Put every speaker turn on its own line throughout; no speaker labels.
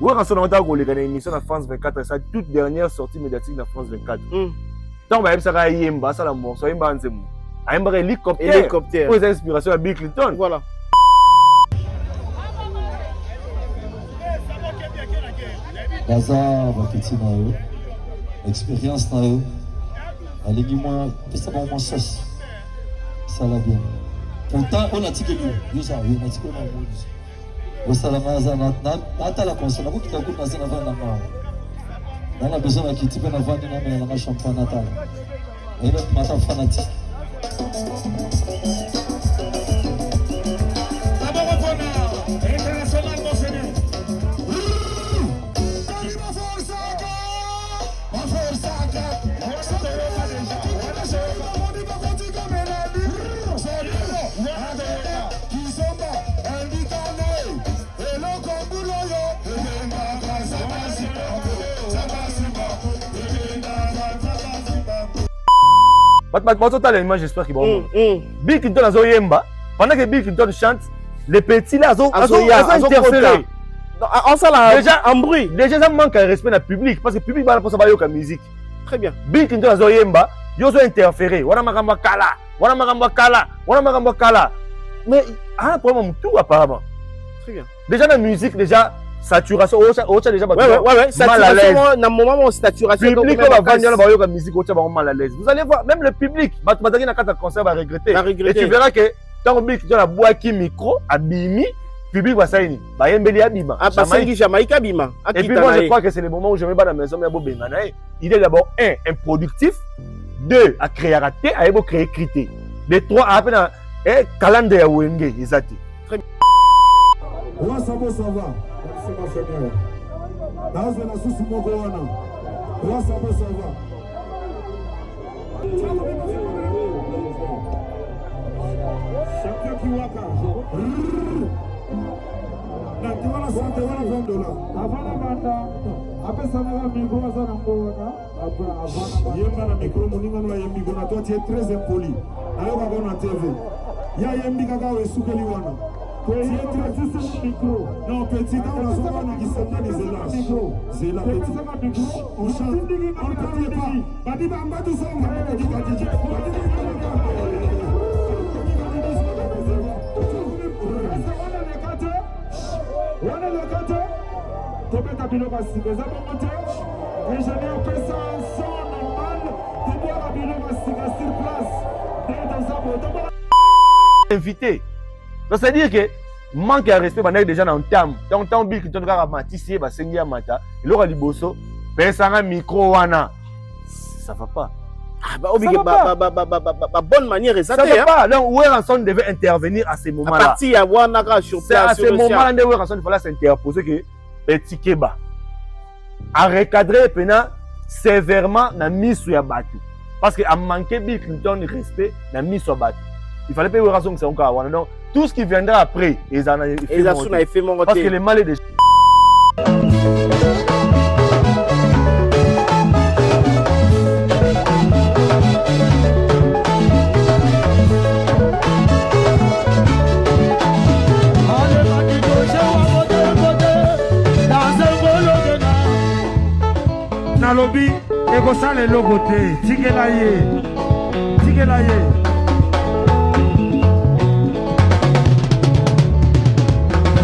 Ouais, quand on a une émission à France 24, c'est sa toute dernière sortie médiatique de France 24. Tant que ça a Yemba, ça la morceau, Yemba en Zemmour. Yemba hélicoptère. Pour les inspirations à Bill Clinton.
Voilà.
Bazar, petit naïo, expérience naïo, allez-moi, ça va au sauce, ça va bien. Pourtant, on a tiré lui, on a tiré le ça la maza, n'ata la console, vous qui avez coupé dans la vente on a besoin de quitter la vente dans la champagne natale. Et l'autre matin fanatique.
J'espère qu'il va Bill Clinton a Zoyemba. Pendant que Bill Clinton chante, les petits là, ils interféré. Déjà, en bruit. Déjà, ça manque de respect dans le public. Parce que le public va pas savoir la musique.
Très bien.
Bill Clinton a Zoyemba. Ils ont interféré. Wana makamba kala. Mais il y a un problème tout apparemment.
Très bien.
Déjà, dans la musique, déjà. Saturation, déjà
mal à l'aise. Dans le moment où saturation,
public va vendre la musique, mal à l'aise. Vous allez voir, même le public, quand concert va regretter. Et tu verras que tant que tu as bois qui micro, abimi, public va s'aligner.
Jamaïque abima.
Et puis moi je crois que c'est le moment où je me bats dans la maison, il est d'abord improductif, 2 à créer raté, à créer crité. Les 3 à peine calendrier à Wenge, exact. Très bien.
Ouais, ça va. C'est ma famille. Dans une sous mon goana. Ouais, ça va. Champion qui waka. Na kiwana sante wana $20. Avana banda. Après ça va micro ça na goana. Avana. Yemba na micro moninga no yembi gona toi tu es très impoli. Ayo ba gona TV. Ya yembi kaka we sukeli wana. Micro. Non, petit, dans la zone qui s'appelle les élages. C'est la petite. On chante, on ne connaît pas. Badi Bamba tout ça, on va dire Kadidji. On est le gâteau. Tobé Kabilo Bassi, les abonnés. Ingénieur Pessan, son normal. Tobé Kabilo Bassi, sur place.
Invité. Donc, c'est-à-dire que manque de respect pendant que déjà dans le terme. Donc, tant Bill Clinton a matissé, va saigner à mata. Il aura du bosso. Pensant micro wana. Ça va pas.
Bonne manière,
ça va pas. Donc, Weranson devait intervenir à ce moment-là.
À partir de Wanaka sur place.
C'est à ce moment-là que Weranson il fallait s'interposer que petit Keba a recadré sévèrement la mise sur Yabatu. Parce qu'il a manqué Bill Clinton de respect la mise sur Yabatu. Il fallait pas que c'est encore. Non, tout ce qui viendra après, ils en ont fait monter. Parce que les mal est déjà.
Nalobi, ego sale logote, tigelaye.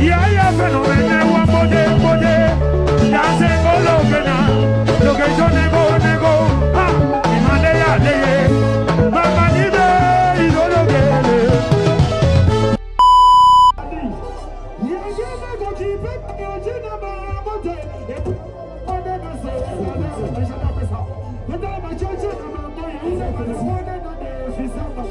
Yaya phénomène wa mode danse golo gena location nego imane ya leye mama ni be idolo gele yeye nego ki pe oji na ba mode ode na se je na pesa ode ma chocho na ma moyo ode na de fisamba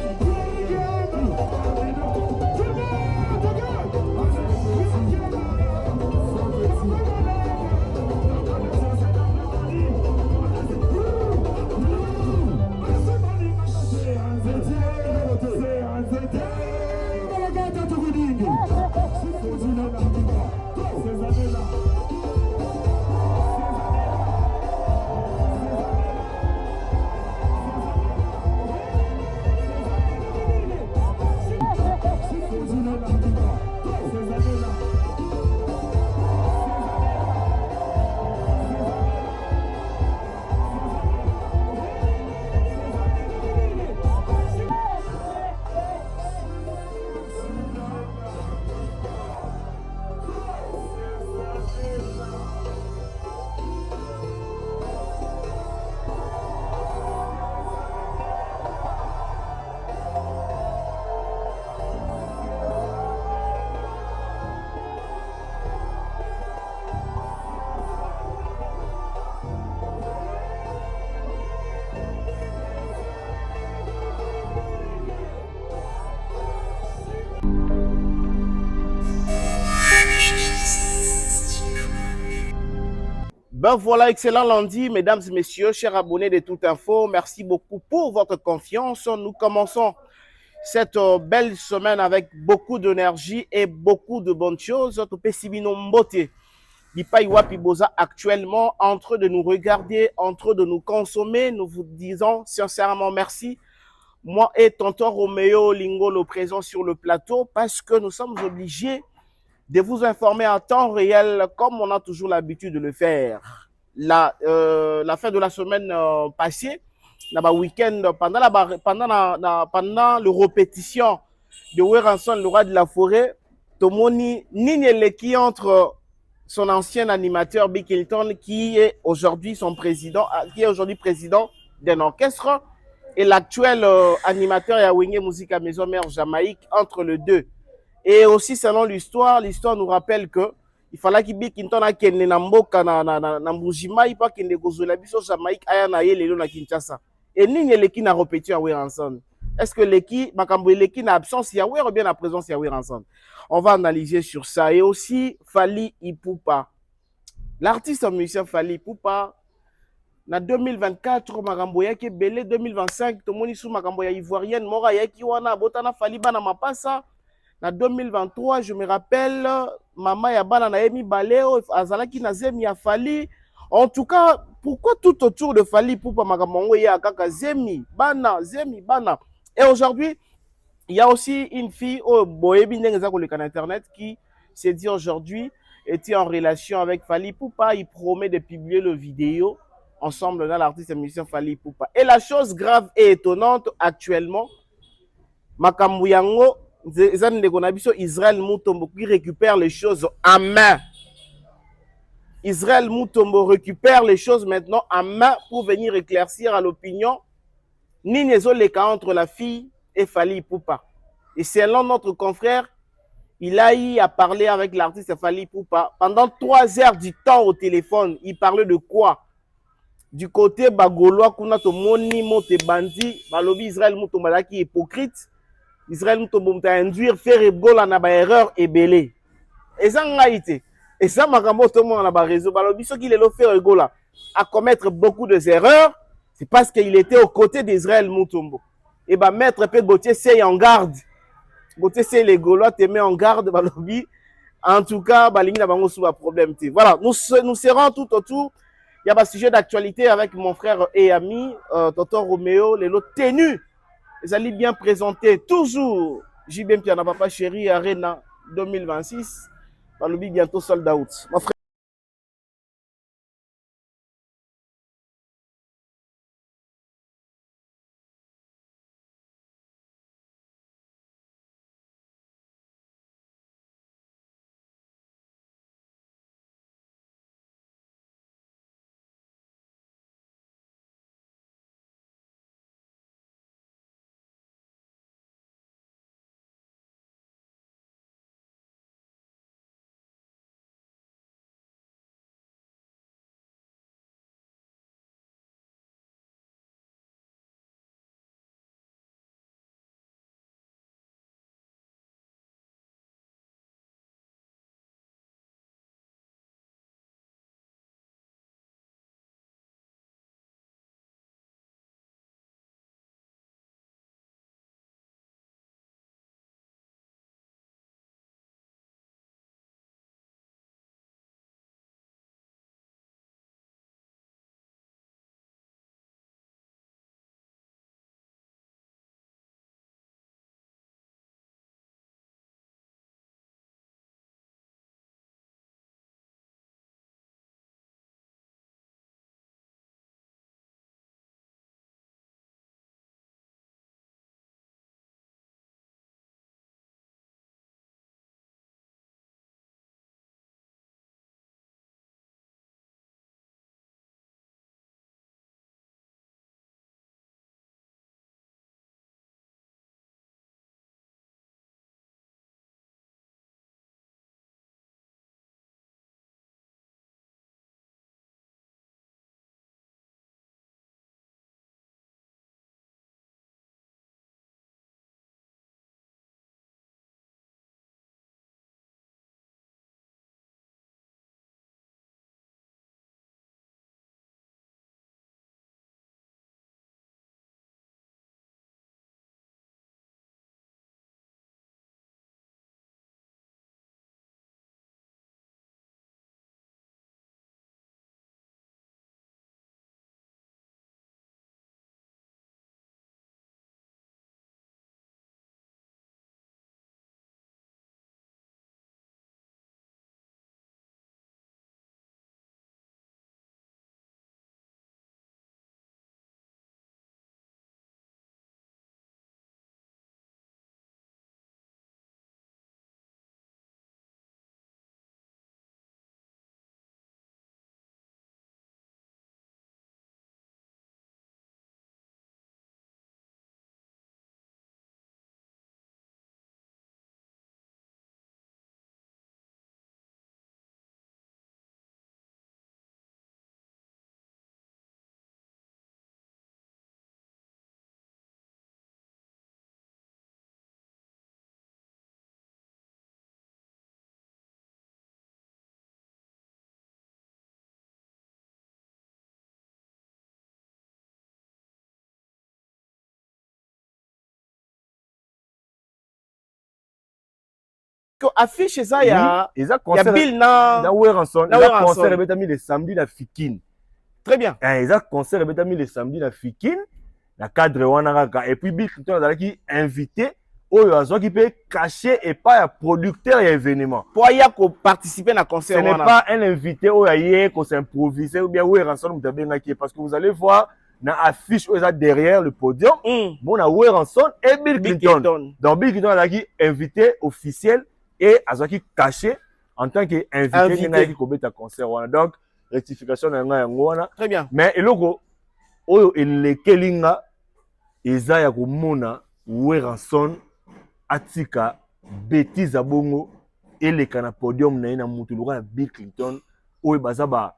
Ben voilà, excellent lundi, mesdames et messieurs, chers abonnés de Tout Info. Merci beaucoup pour votre confiance. Nous commençons cette belle semaine avec beaucoup d'énergie et beaucoup de bonnes choses. Topesibino Mbote, Bipai Wapi Boza actuellement en train de nous regarder, en train de nous consommer. Nous vous disons sincèrement merci. Moi et tonton Roméo Lingolo présent sur le plateau parce que nous sommes obligés de vous informer en temps réel comme on a toujours l'habitude de le faire. La fin de la semaine passée, le week-end, pendant le répétition de Weranson, le roi de la forêt, Tomoni Ninyeleki entre son ancien animateur Bill Hilton, qui est aujourd'hui son président, qui est aujourd'hui président d'un orchestre, et l'actuel animateur Yawenge Musique à Maison Mère Jamaïque, entre les deux. Et aussi, selon l'histoire nous rappelle que il fallait qu'il Bill Clinton a kende na mboka na Mbujima, il pas kende gozola biso Jamaïque aya na ye lelo na Kinshasa. Et nini leki na répété à Weranson. Est-ce que leki makambo leki na absence ya ou bien na présence ya Weranson? On va analyser sur ça. Et aussi Fally Ipupa. L'artiste musicien Fally Ipupa na 2024 makambo yaki belé 2025 tomoni sou makambo ya ivoirienne mora yaki wana botana Fally bana mapasa. En 2023, je me rappelle, maman ya bana na emi baleo azalaki na zemi ya Fally. En tout cas, pourquoi tout autour de Fally Ipupa makambo ya kaka zemi bana. Et aujourd'hui, il y a aussi une fille au boyebi ndengeza koleka na internet qui s'est dit aujourd'hui était en relation avec Fally Ipupa. Il promet de publier le vidéo ensemble dans l'artiste et musicien Fally Ipupa. Et la chose grave et étonnante actuellement, makambo yango Israël Mutombo qui récupère les choses en main. Israël Mutombo récupère les choses maintenant en main pour venir éclaircir à l'opinion ni les cas entre la fille et Fally Ipupa. Et selon notre confrère, il a eu à parler avec l'artiste Fally Ipupa pendant 3 heures du temps au téléphone. Il parlait de quoi? Du côté Bagolois, kuna to moni mote bandi, balobi Israël Mutombo qui est hypocrite. Israël Mutombo a induire faire ebola na ba erreur ebelé. Et ça ngaïté. Et ça makambo to mo na ba réseau balobi so qu'il est lo faire ebola à commettre beaucoup de erreurs, c'est parce qu'il était aux côtés d'Israël Mutombo. Et bah maître P Gauthier c'est en garde. Gauthier c'est les Gaulois te met en garde balobi. En tout cas, balingi na bango sous un problème. Voilà, nous serons tout autour. Il y a un sujet d'actualité avec mon frère et ami tonton Roméo, les lots tenus. Ils allaient bien présenter toujours JBM Piana Papa Chéri Arena 2026. Par le bientôt sold out. Mon frère. que affiche ça ya
concert
Bill na
Weranson. Ils ont concert betami le samedi na Fikine.
Très bien.
Ils ont concert betami le samedi na Fikine. Na cadre wana kaka et puis Bill Clinton azalaki invité oyo azwaki pe caché et pas un producteur et événement.
Pour y participer na concert
wana. Ce n'est pas un invité oyo aye ko s'improviser ou bien Weranson mutabengaki parce que vous allez voir na affiche où est derrière le podium. Bon na Weranson et Bill Clinton. Donc Bill Clinton azalaki invité officiel et azwaki caché en tant qu'invité na ko beta concert wana. Donc rectification na nga yango wana.
Très bien.
Mais eloko oyo elekelinga eza ya komona Weranson atika bêtise à bongo eleka na podium na ina mutu loka na Bill Clinton oyo baza ba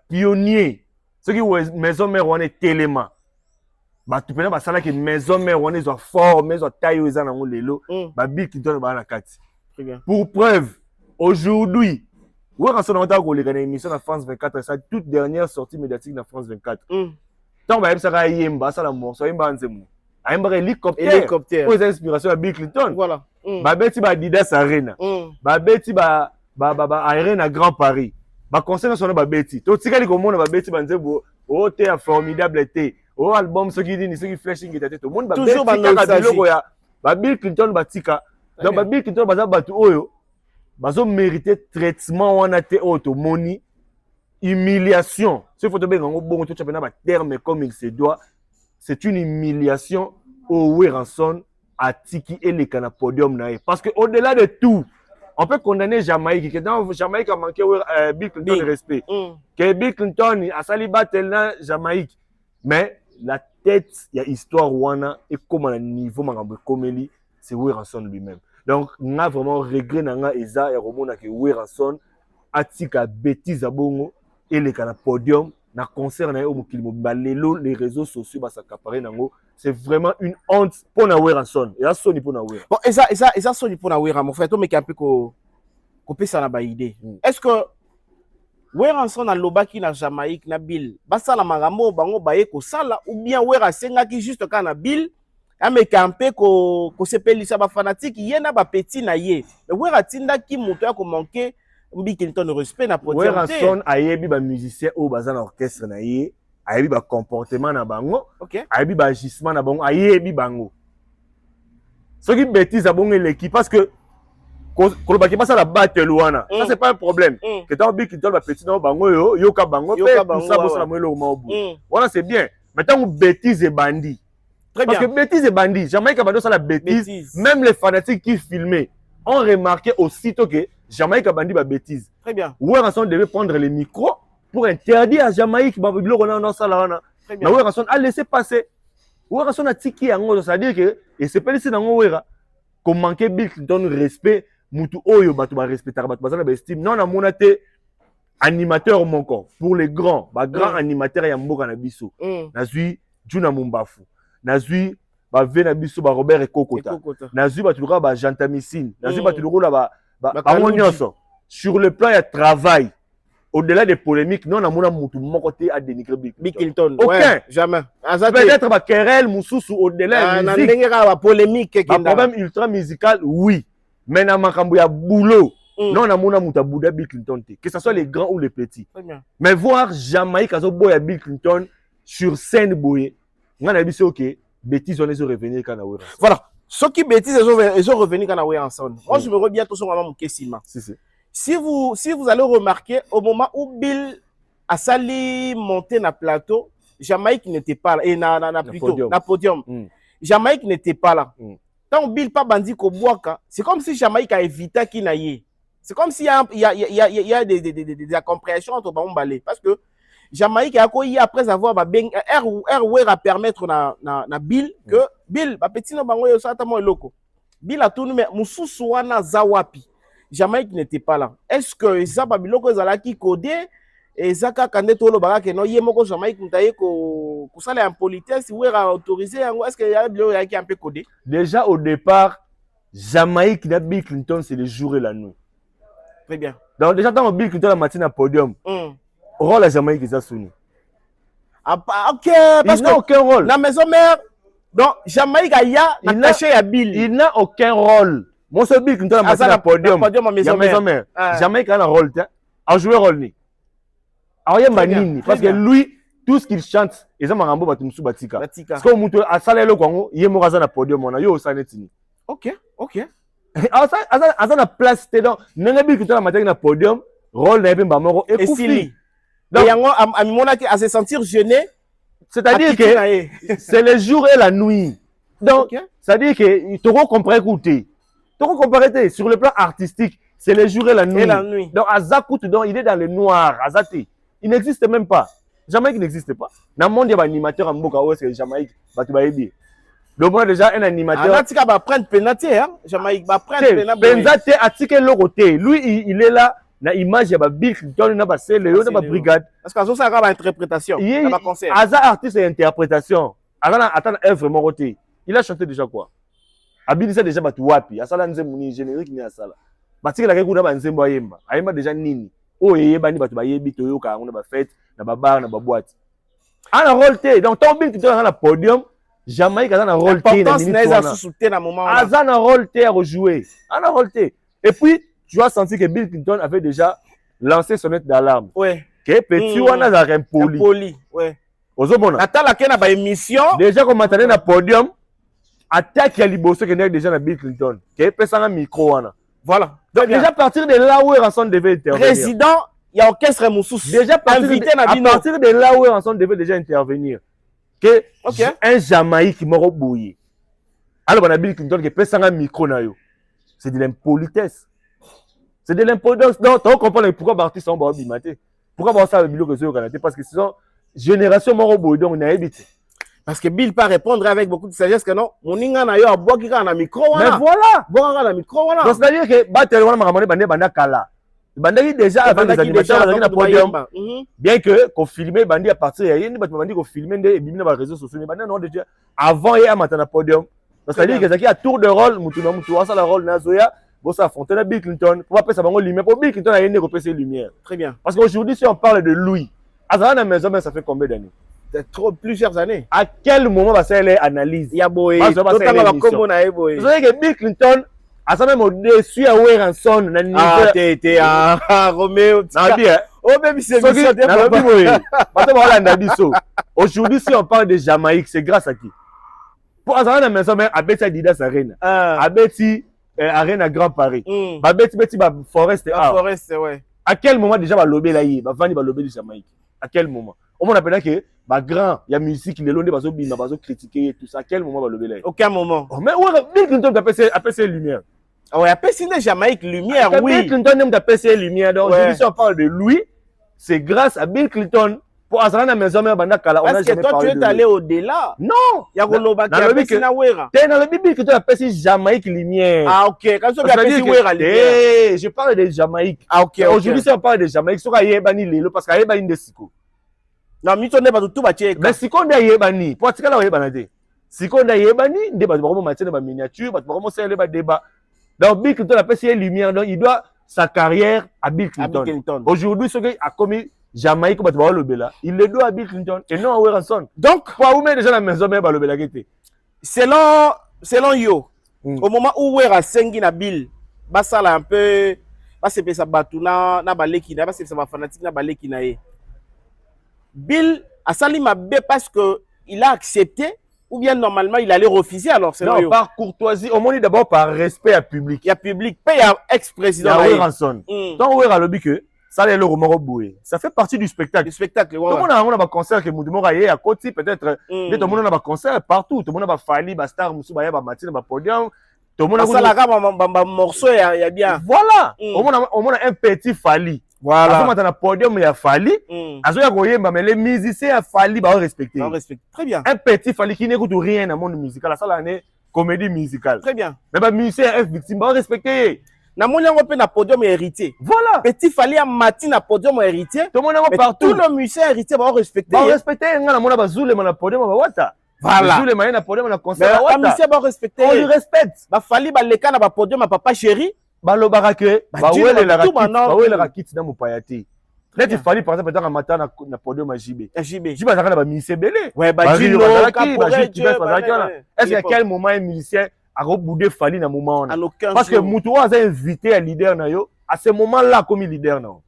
pionnier ceux qui maison mère wana telema ba tupena ba sala ke maison mère wana zo fort mais zo taille eza na lelo ba Bill Clinton ba na kati.
Très bien.
Pour preuve aujourd'hui Weranson a koleka na émission na France 24 sa toute dernière sortie médiatique na France 24. Tant ba yebsaka yemba sala morceau yemba nzemu ayemba hélicoptère pour inspiration à Bill Clinton.
Voilà.
Ba beti ba Adidas Arena. Ba beti ba Arena Grand Paris. Ba concert sur ba beti. To tikali komona ba beti ba nzebo o te formidable te. O album ce qui dit ce qui flashing était tout le monde ba beti ka biloko ya ba Bill Clinton ba tika. Donc ba Bill Clinton ba batu oyo bazo mériter traitement wana te auto moni humiliation. Ce faut te bien en bon tout championnat ba terme comme il se doit. C'est une humiliation au Weranson à Tiki et les cana podium nae. Parce que au-delà de tout, on peut condamner Jamaïque. Que dans Jamaïque a manqué Bill Clinton de respect. Que Bill Clinton a sali battle na Jamaïque. Mais la tête, il y a histoire wana et comme à niveau mangambe komeli, c'est Weranson lui-même. Donc, on a vraiment regret nanga eza et romona que Weranson a tika bêtise à bongo et les cana podium. Na concert na yo mokili mobalelo les réseaux sociaux ba s'accaparer nango c'est vraiment une honte pour na Weranson et ça soni pour na Weranson.
Bon et ça soni pour na Weranson mon frère to meka peu ko pesa na ba idée. Est-ce que Weranson na lobaki na Jamaïque na Bill ba sala magambo bango baye ko sala ou bien Weranson ngaki juste kana Bill ameka peu ko sepelisa ba fanatique yena ba petit na ye mais Weranson ki moto ya ko manquer Bill Clinton de respect na podium.
Weranson ayebi ba musicien au baza na orchestre na ye, ayebi ba comportement na bango, ayebi ba agissement na bango, ayebi bango. Ce qui bêtise à bongo l'équipe parce que quand baki pas ça la battle wana, ça c'est pas un problème. Que tant Bill Clinton ba petit na bango yo ka bango, tout ça bossa la moelo maobu. Voilà c'est bien. Maintenant bêtise et bandit.
Très bien.
Parce que bêtise et bandit, jamais que ça la bêtise, même les fanatiques qui filmaient ont remarqué aussitôt que Jamaïque a bandit ba bêtise.
Très bien.
Weranson devait prendre les micros pour interdire à Jamaïque ba biloko na dans sala wana. Mais Weranson a laissé passer. Weranson a tiki yango, c'est-à-dire que et c'est pas laissé dans Wera comme manquer Bill Clinton respect mutu oyo batu ba respecter batu bazana ba estime. Non na monate animateur monko pour les grands, ba grand animateur ya mboka na biso. Nazui Juna Mumbafu. Nazui ba vena biso ba Robert Ekokota. Nazui ba tuluka ba Jantamissine. Nazui ba tuluka ba sur le plan de travail, au-delà des polémiques, non, on a mon côté à dénigrer
Bill Clinton.
Aucun.
Ouais, jamais.
Peut-être ma querelle, Moussous, au-delà de la musique.
Polémique.
Un problème ultra musical, oui. Mais dans ma cambouille, boulot. Non, on a mon Bouddha Bill Clinton. Que ce soit les grands ou les petits. Mais voir Jamaïque, à Bill Clinton sur scène, boy, on a dit ok, bêtises, on est revenus quand on a
voilà. Ceux qui bêtisent, ils sont revenus quand on a ensemble. Moi, je me reviens tout sur mon question. Si vous allez remarquer, au moment où Bill a sali monté na plateau, Jamaïque n'était pas là. Et na podium. Jamaïque n'était pas là. Tant Bill pas bandit ko boaka, c'est comme si Jamaïque a évité qu'il n'aille. C'est comme s'il y a des incompréhensions entre Bambalé. Parce que Jamaïque a accueilli après avoir à permettre na Bill que Bill ba petit no bango yo satamo loko. Bill a tourné mais mususu wana zawapi. Jamaïque n'était pas là. Est-ce que ça babiloko zala ki codé et zaka kande tolo baka ke no yemoko Jamaïque mutaye ko sala impolitesse ou a autorisé est-ce que y a bilo ya ki un peu codé?
Déjà au départ Jamaïque na Bill Clinton c'est le jour et la nuit.
Très bien.
Donc déjà dans Bill Clinton la matinée à podium. Rôle à Jamaïque ils a sonné.
OK parce
il n'a aucun rôle.
La maison mère donc Jamaïque a attaché à Bill.
Il n'a aucun rôle. Mon seul Bill Clinton a un podium. Il y a maison mère. Jamais qu'il a un rôle. A joué rôle ni. Alors il y a Manini parce que lui tout ce qu'il chante, ils ont marambo batumsu batika. Parce que muto a salé le Congo, il est mort à podium on a yo sanetini.
OK.
Asa na place dedans. Nenga Bill Clinton a maté na podium, rôle na bimba moro et
Koufli. Donc yango a mona à se sentir gêné.
C'est-à-dire que c'est le jour et la nuit. Donc c'est-à-dire que tu comprends écouter. Tu comprends sur le plan artistique, c'est le jour et la nuit. Donc Azakout donc il est dans le noir, Azati. Il n'existe même pas. Jamaïque n'existe pas. Dans le monde, il y a un animateur en Boka, c'est Jamaïque. Donc, on a déjà un animateur.
Anatika va prendre penalty, hein? Jamaïque va prendre penalty.
Penalty, Atika Loroté. Lui, il est là. Dans l'image, il y a Bill Clinton, il y a Céléo, il y a Brigade.
Parce que ça, il y a une interprétation. Il y a un concert.
Aza artiste et interprétation. Attends, œuvre Moroté. Il a chanté déjà quoi? Abili ça déjà Batuwapi. Asala Nzemuni, générique, ni Asala. Batika la Kekuna Banzembo Ayemba. Ayemba déjà Nini. Oh, il y a bani batu ba yebi toyo ka on ba fête na ba bar na ba boîte. Ana rôle té donc ton Bill Clinton na podium Jamaïque a na rôle té na minute
na moment
là. Aza na rôle té à rejouer. Ana rôle té. Et puis tu as senti que Bill Clinton avait déjà lancé sonnette d'alarme.
Ouais.
Que petit wana za impoli.
Impoli, ouais.
Ozomona.
Atala ke na ba émission
déjà comme attendait na podium attaque ya liboso que déjà na Bill Clinton. Que pesa na micro wana.
Voilà.
Donc déjà à partir de là où Ranson devait intervenir.
Président, il y a orchestre Moussous.
Déjà à partir de là où Ranson devait déjà intervenir. Que un Jamaïque qui m'a rebouillé. Alors on a Bill Clinton qui peut s'en un micro na yo. C'est de l'impolitesse. C'est de l'impolitesse. Donc tu comprends pourquoi l'artiste sont bas bimaté. Pourquoi voir ça avec Bilo que c'est au Canada parce que sinon génération m'a rebouillé donc on a évité.
Parce que Bill pas répondre avec beaucoup de sagesse que non, mon inga na yo a bois qui na micro
mais voilà,
bois na micro voilà.
Donc c'est-à-dire que battle wana makamone bande banda kala. Bande déjà avant les animateurs dans le podium. Bien que qu'on filmer bande à partir ya yeni bande qu'on filmer ndé bimina ba réseaux sociaux bande non déjà avant ya matana podium. Donc c'est-à-dire que zaki a tour de rôle mutu na mutu ça la rôle na zoya bon ça affronter na Bill Clinton pour pas ça bango lumière pour Bill Clinton a yeni ko passer lumière.
Très bien.
Parce qu'aujourd'hui si on parle de Louis, Azana maison mais ça fait combien d'années?
Plusieurs années.
À quel moment va faire l'analyse?
Il y a boy.
Vous savez que Bill Clinton a ça même au-dessus à Ranson.
Roméo. Oh, même si c'est
aujourd'hui, si on parle de Jamaïque, c'est grâce à qui? Pour Azana la maison, à Betty Adidas Arena. À Betty Arena Grand Paris. À Betty Forest.
Forest, ouais.
À quel moment déjà va lobby là? Va venir va lobby de Jamaïque. À quel moment? Au moment appelle que grand, il y a musique, il est loin de baso bima, baso critiquer et tout ça. À quel moment va lever là?
Aucun moment.
Oh, mais ouais, Bill Clinton appelle ses lumières.
Ouais, appelle ses Jamaïque lumière, oui.
Bill Clinton appelle ses lumières. Donc aujourd'hui si on parle de lui, c'est grâce à Bill Clinton pour Azana maison mais banda kala.
Parce que toi tu es allé au-delà.
Non.
Il y a Goloba qui appelle ses Nawera.
T'es dans le Bill Clinton appelle ses Jamaïque lumière.
Ah ok. Quand tu appelles ses Nawera lumière.
Je parle de Jamaïque.
Ah ok.
Aujourd'hui si on parle de Jamaïque, c'est quoi yebani lelo parce que yebani ndesiko.
Non, mais tu n'es pas tout bâti.
Mais si on a yebani, pour ce cas-là, yebani. Si on a yebani, débat, vraiment matière de miniature, vraiment c'est le débat. Donc Bill Clinton a fait ses lumières, donc il doit sa carrière à Bill Clinton. Aujourd'hui, ce qui a commis Jamaïque, il le doit à Bill Clinton et non à Ranson.
Donc,
pour où mettre déjà la maison, mais le bela gete.
Selon yo, au moment où Wera sengi na Bill, ça là un peu, c'est ça batuna na baleki na, c'est ça fanatique na baleki na ye. Bill a sali mabé parce que il a accepté ou bien normalement il allait refuser alors c'est
non par courtoisie au moins d'abord par respect à public.
Il y a public paye à ex-président
il y a Ranson. Donc Wera lobby que ça les le roman boué. Ça fait partie du spectacle.
Du spectacle.
Tout le monde a un concert que Moudimo Raye à côté peut-être tout le monde a un concert partout. Tout le monde a Fali, Star, Moussouba, Matine, Podium. Tout le monde a
un morceau il y a bien.
Voilà. Au moins un petit Fali.
Voilà.
Après, maintenant, podium, il y a Fali. Mais les musiciens à Fali, bah, respecter.
Très bien.
Un petit Fali qui n'écoute rien dans le monde musical. Ça, là, c'est comédie musicale.
Très bien.
Mais les musiciens F victime, bah, respecter.
Na mon yango pe na podium héritier.
Voilà.
Petit Fali a mati na podium héritier.
Tout le monde est partout.
Tout le musicien héritier va respecter.
Bah, respecter. On a mon bazoule, mon podium, bah, wata.
Voilà.
Bazoule, mon podium, mon concert.
Mais le musicien va respecter.
On lui respecte.
Bah, Fali, bah, les cas na podium, ma papa chéri.
Balo barake ba wele la rakiti na mupayati net Fali par exemple dans matin na podium à JB za kana ba musicien belé
ouais ba Gino
est-ce qu'à quel moment un musicien akobouder Fali na moment
En aucun
parce que
jour.
Moutou a invité à leader na yo à ce moment là comme leader na yo.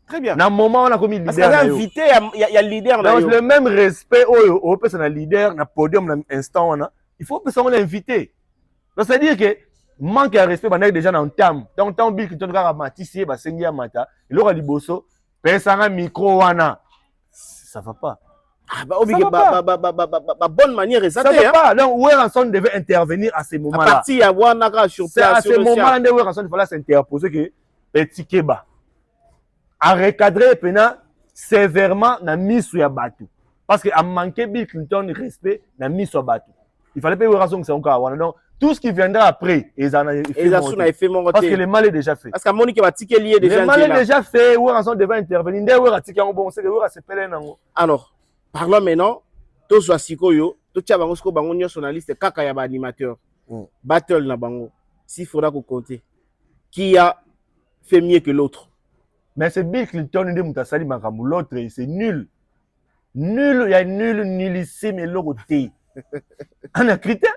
Très bien.
Na moment on a comme
Parce
leader
qu'il a
na yo.
invité, il y a le leader là.
Donc le même respect au person leader na podium na instant on a, il faut que ça on invité. Donc c'est à dire que manque de respect bandai déjà dans terme. Donc tant Bill Clinton ka matisi ba sengi ya mata, il aura liboso pesa nga micro wana. Ça va pas.
Ah bah bonne manière
ça va pas. Donc Weranson devait intervenir à ce moment-là.
À partir à Wanaka sur place.
C'est à ce moment-là que Weranson il fallait s'interposer que Petit Keba a recadré pena sévèrement na misu ya batu parce que a manqué Bill Clinton de respect na misu ya batu. Il fallait pas Weranson que c'est encore wana. Donc tout ce qui viendra après ils en a parce que le mal est déjà fait.
Parce que Monique va ticket lié déjà.
Le mal est déjà fait. Weranson devait intervenir. Dès Weranson on bon c'est que Weranson s'appelle nango.
Alors parlons maintenant, tous les Sikoyo, tous les bango bango nationaliste, kaka ya ba animateur, battle na bango. S'il faudra qu'on compte, qui a fait mieux que l'autre.
Mais c'est Bill Clinton de Moutasali Makamou, l'autre c'est nul. Nul, il y a nullissime et l'autre. On a critère.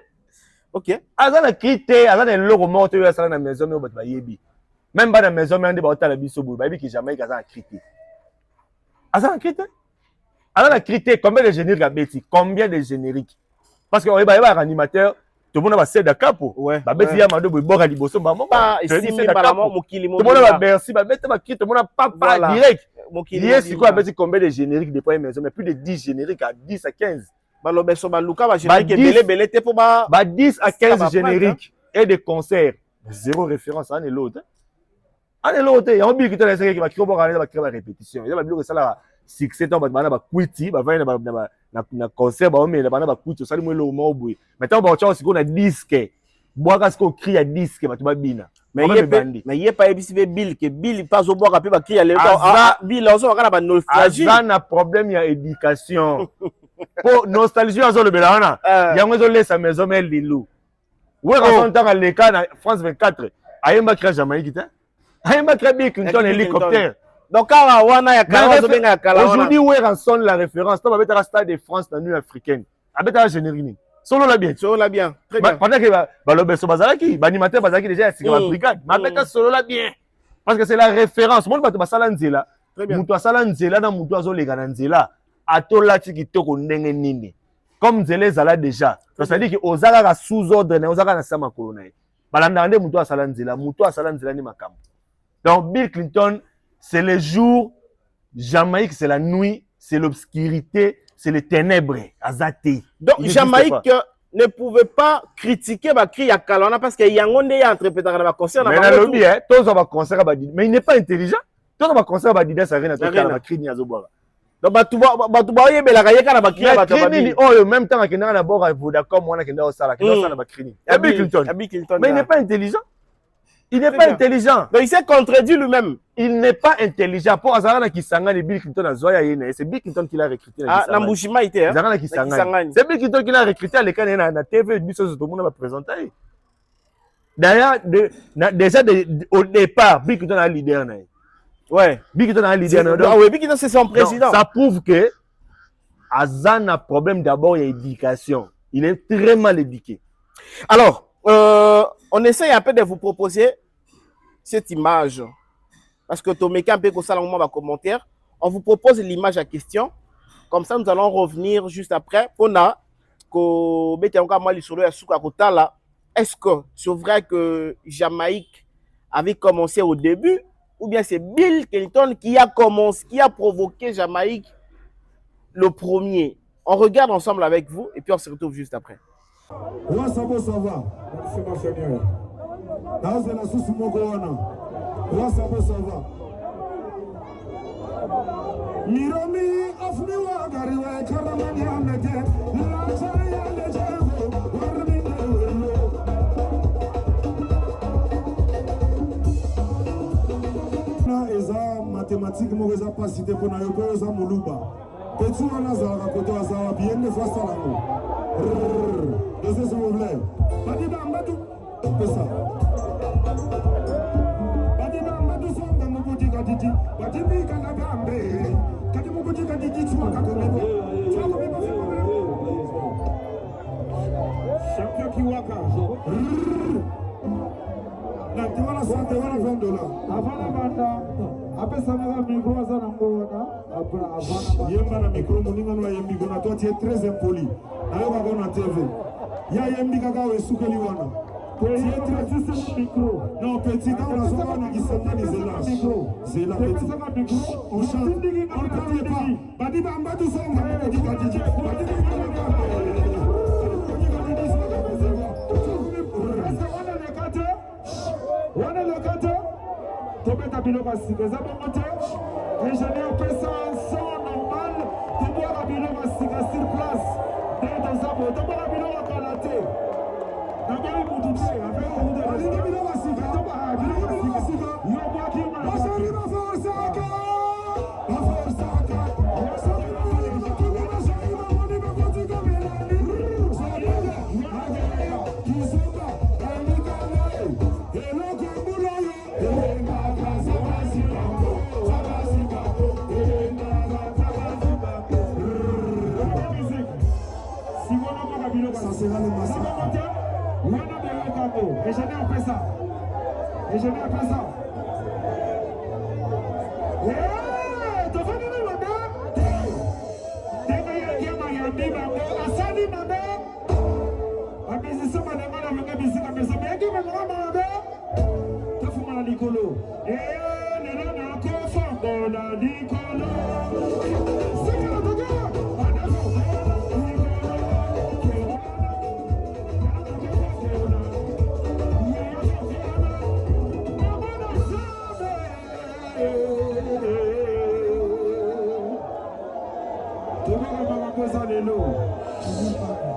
Ok.
Azana critère, azana l'autre mort, tu as ça dans la maison, mais on va yebi. Même pas dans la maison, mais on débat à la bisobou, baby qui jamais azana critère. Azana critère. Alors, la critique, combien de génériques à Betty? Combien de génériques? Parce qu'on va y avoir un animateur, tout le monde va céder à capo.
Ouais.
Betty a mandé pour boire à Liboso, maman.
Tout le
monde va merci, Betty va quitter, tout le monde va pas direct. Yes, c'est quoi Betty combien de génériques de première maison? Mais plus de 10 génériques à 10 à 15.
10
à 15 génériques et des concerts. Zéro référence, un et l'autre. Un et l'autre, il y a un but qui va créer la répétition. Il y a un but qui va succès tant bana ba kwiti ba va na concert ba omela bana ba kwiti osali mwelo mo boye maintenant ba cha osiko na disque boaka siko cri ya disque ba tuba bina
mais yé pas ebisi Bill que Bill pas au boaka pe ba cri ya le Bill ozo bakana ba nostalgie
na problème ya éducation pour nostalgie ozo le belana yango zo laisse maison mais lilu ouais quand on t'a le cas na France 24 ayemba cri Jamaïque ta ayemba cri Bill Clinton hélicoptère. Donc, aujourd'hui, Weranson la référence. Tu vas mettre stade de France dans l'Union africaine. Avec la générique. Solo la bien.
Solo la bien. Très bien.
Pendant que Balobeso Bazalaki, l'animateur Bazalaki déjà, c'est la brigade. Mais avec solo la bien. Parce que c'est la référence. Moi, je vais Salanzela.
Très bien.
Moutou Salanzela, dans Moutou Azolegananzela. Atola Tiki Toko Nenge Nini. Comme Zele Zala déjà. C'est-à-dire que Ozara sous-ordre, Ozara Sama Corona. Balandande Moutou Salanzela. Moutou Salanzela ni Makam. Donc, Bill Clinton. C'est le jour, Jamaïque, c'est la nuit, c'est l'obscurité, c'est les ténèbres, azati.
Donc, Jamaïque ne pouvait pas critiquer ma cri à Kalana parce qu'il y a un interprété à la concert.
Mais dans le lobby, tous va concert à Badid. Mais il n'est pas intelligent. Tous va concert à Badid, ça rien à faire à cri ni à Zoboa. Donc, tu vas y aller à la cri à Badid. Oh, en même temps, qu'il y a d'abord à Vodacom, on a qu'il y a au Sala, qu'il y a au cri. Bill Clinton. Mais il n'est pas intelligent. Il n'est pas intelligent.
Donc il s'est contredit lui-même.
Il n'est pas intelligent. Pour Azarana qui s'engage, Bill Clinton a Zoya Yene. C'est Bill Clinton qui l'a recruté.
Ah, Nambushima était.
Azarana qui s'engage. C'est Bill Clinton qui l'a recruté à l'école de la TV. Tout le monde va présenter. D'ailleurs, déjà au départ, Bill Clinton a un leader.
Ouais.
Bill Clinton a un leader.
Ah oui, Bill Clinton c'est son président.
Ça prouve que Azan a un problème d'abord, il y a éducation. Il est très mal éduqué.
Alors, on essaye un peu de vous proposer cette image. Parce que Tomeka un peu comme ça, va commentaire. On vous propose l'image à question. Comme ça, nous allons revenir juste après. On a est-ce que c'est vrai que Jamaïque avait commencé au début ou bien c'est Bill Clinton qui a commencé, qui a provoqué Jamaïque le premier? On regarde ensemble avec vous et puis on se retrouve juste après.
Là, ça va, merci ma Seigneur. Là, c'est la source Mogoana. Là, ça va. Miromi, Afniwa, Gariwa, Karamani, Amete, Lachaya, Lejevo, Warmine, Na, eza mathématique, Mogoza, pas cité pour Nayopo, Oza Moluba. Petit, on a Zara, côté Azawa, bien de fois ça là. S'il vous plaît. Badiba Mbadou. C'est ça. Badiba Mbadou son dans mon boutique à Didi. Badibi Kanagambe. Kadi mon boutique à Didi, tu vas comme champion Kiwaka. santé, wana $20. Avant la banda, après ça m'a micro à Zanangona, après Yemba na micro, moninga no yembi gona, toi tu es très impoli. Ayo va gona TV. Ya yembi kaka we sukeli wana. Tu es très micro. Non, petit temps, on a souvent on a gisanda ni zela. Zela petit. On chante. On ne parle pas. Badi bamba tout ça, on va dire badi. On est le gâteau. Tobeta biloko sika za bon moteur. Ingénieur fait ça en son normal. Tu bois la biloko sika sur place. Dans sa moto, tu bois la biloko kalaté. D'abord il moet faire avec on de la biloko sika. Tu bois la biloko sika. Yo bois qui m'a. On s'arrive à force à la force à ça sera le massacre. Et je n'ai pas ça. Et je n'ai pas ça. Tu vas dire le matin. Tu vas dire que tu vas asali mabe. Abisi sama de mala manga bisi kamesa meki manga mabe. Tu fuma la nicolo. Le na ko fa la nicolo. C'est la doga.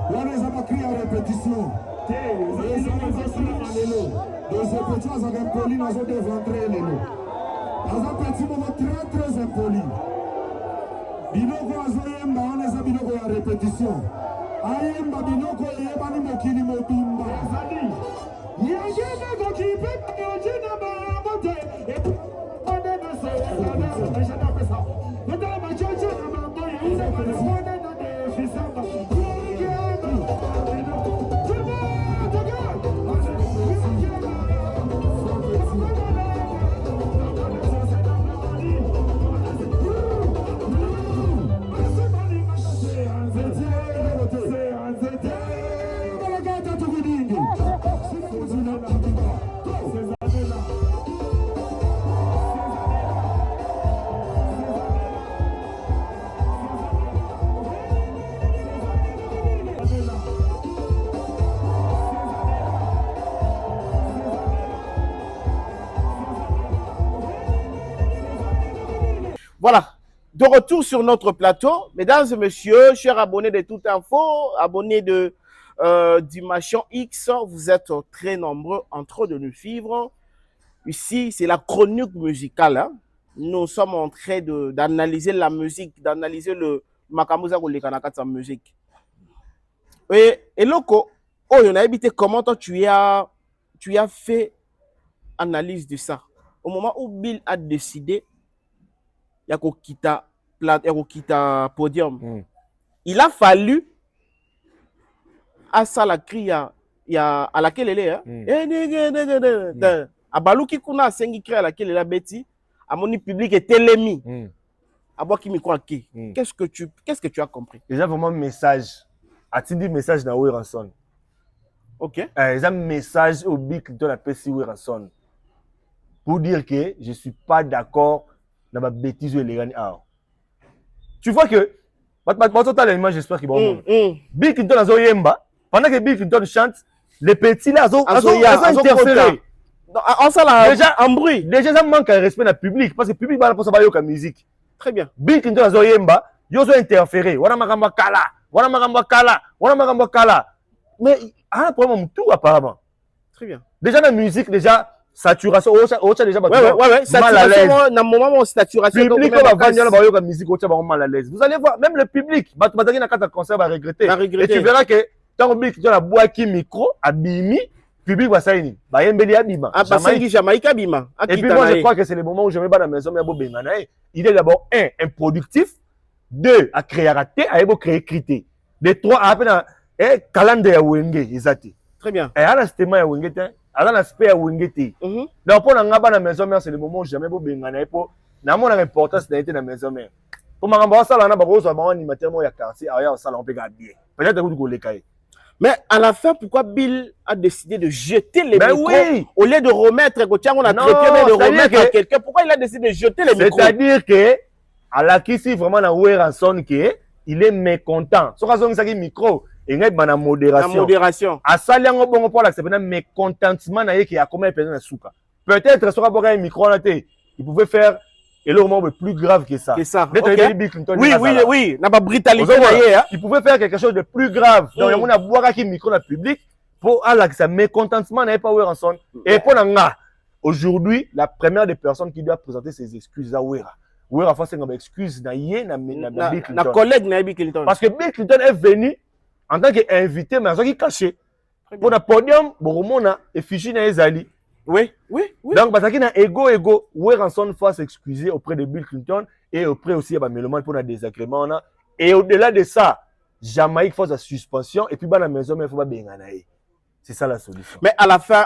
Là, les avons crié en répétition. Les petits ont impoli, nous avons déventré les lots. Dans un petit moment très très impoli. Binoko azoyemba, on les a binoko en répétition. Ayemba binoko yeba ni mokili mobimba. Yagena gokipe, yojina babote. On est dans ce salon, mais je n'ai pas ça. Mais dans ma choche, on m'a envoyé, on est dans le fils.
Voilà, de retour sur notre plateau. Mesdames et messieurs, chers abonnés de Tout Info, abonnés de Dimension X, vous êtes très nombreux en train de nous suivre. Ici, c'est la chronique musicale. Hein. Nous sommes en train d'analyser la musique, d'analyser le Makamuza Kolekanaka musique. Et Loco, oh, on a habité comment toi tu as fait analyse de ça. Au moment où Bill a décidé il y a podium. Il a fallu à ça la cri à laquelle elle est. À Balouki Kuna a sengi cri à laquelle elle a bêti. À mon public est télémi. À boire qui me croit qui. Qu'est-ce que tu as compris?
Déjà vraiment message. A-t-il dit message dans Weranson?
Ok.
Il y a un message au bic de la PC Weranson pour dire que je ne suis pas d'accord dans ma bêtise ou les tu vois que j'espère qu'ils vont Bill Clinton a Zoyemba pendant que Bill Clinton chante les petits là ont interféré déjà en bruit déjà ça manque de respect dans le public parce que le public va pas savoir la musique
très bien
Bill Clinton a Zoyemba ils ont interféré wana makamba kala mais il y a un problème tout apparemment
très bien
déjà dans la musique déjà saturation déjà
ouais saturation dans moment saturation
public va vendre la musique mal à l'aise vous allez voir même le public na concert va regretter et tu verras que tant que tu as bois qui micro abimi public va saini ba yembeli abima
Jamaïque abima
et puis moi je crois que c'est le moment où je vais pas dans la maison mais bobengana il est d'abord un improductif deux à créer raté à créer crité de trois à peine calendrier ya wenge ezati
très bien
et à la stéma ya wenge aza na aspect ya wenge te. Donc pour nga ba na maison mère c'est le moment où jamais bo bengana po na mona importance na été na maison mère. Pour makambo sala na ba ko so ba animateur mo ya quartier aya sala on peut ga bien. Peut-être que vous le cahier.
Mais à la fin, pourquoi Bill a décidé de jeter les micros
oui.
au lieu de remettre, on a traité, mais de remettre à quelqu'un? Pourquoi il a décidé de jeter les micros?
C'est-à-dire que, à la qui vraiment na Weranson il est mécontent. Ce qu'on a micro, il y a une modération.
La modération.
À ça, il y a un pour l'accepter, mais mécontentement, il y a combien de personnes souka. Peut-être, sur un micro, il pouvait faire. Et le moment plus grave que ça.
Okay. Oui. N'a pas brutalité.
Il pouvait faire quelque chose de plus grave. Donc, il y a boire qui micro dans le public pour que ça mécontentement n'ait pas Weranson. Et pour nga, aujourd'hui, la première des personnes qui doit présenter ses excuses à Wera. Wera fait une excuse na Bill Clinton.
Na collègue na Bill Clinton.
Parce que Bill Clinton est venu en tant qu'invité, mais en tant que caché. Pour le podium, Boromona et Fiji na Ezali.
Oui.
Donc, parce qu'il y a ego, Weranson va s'excuser auprès de Bill Clinton et auprès aussi de Méloman pour un désagrément. Et au-delà de ça, Jamaïque fait sa suspension et puis, dans la maison, il faut pas benganaï. C'est ça la solution.
Mais à la fin,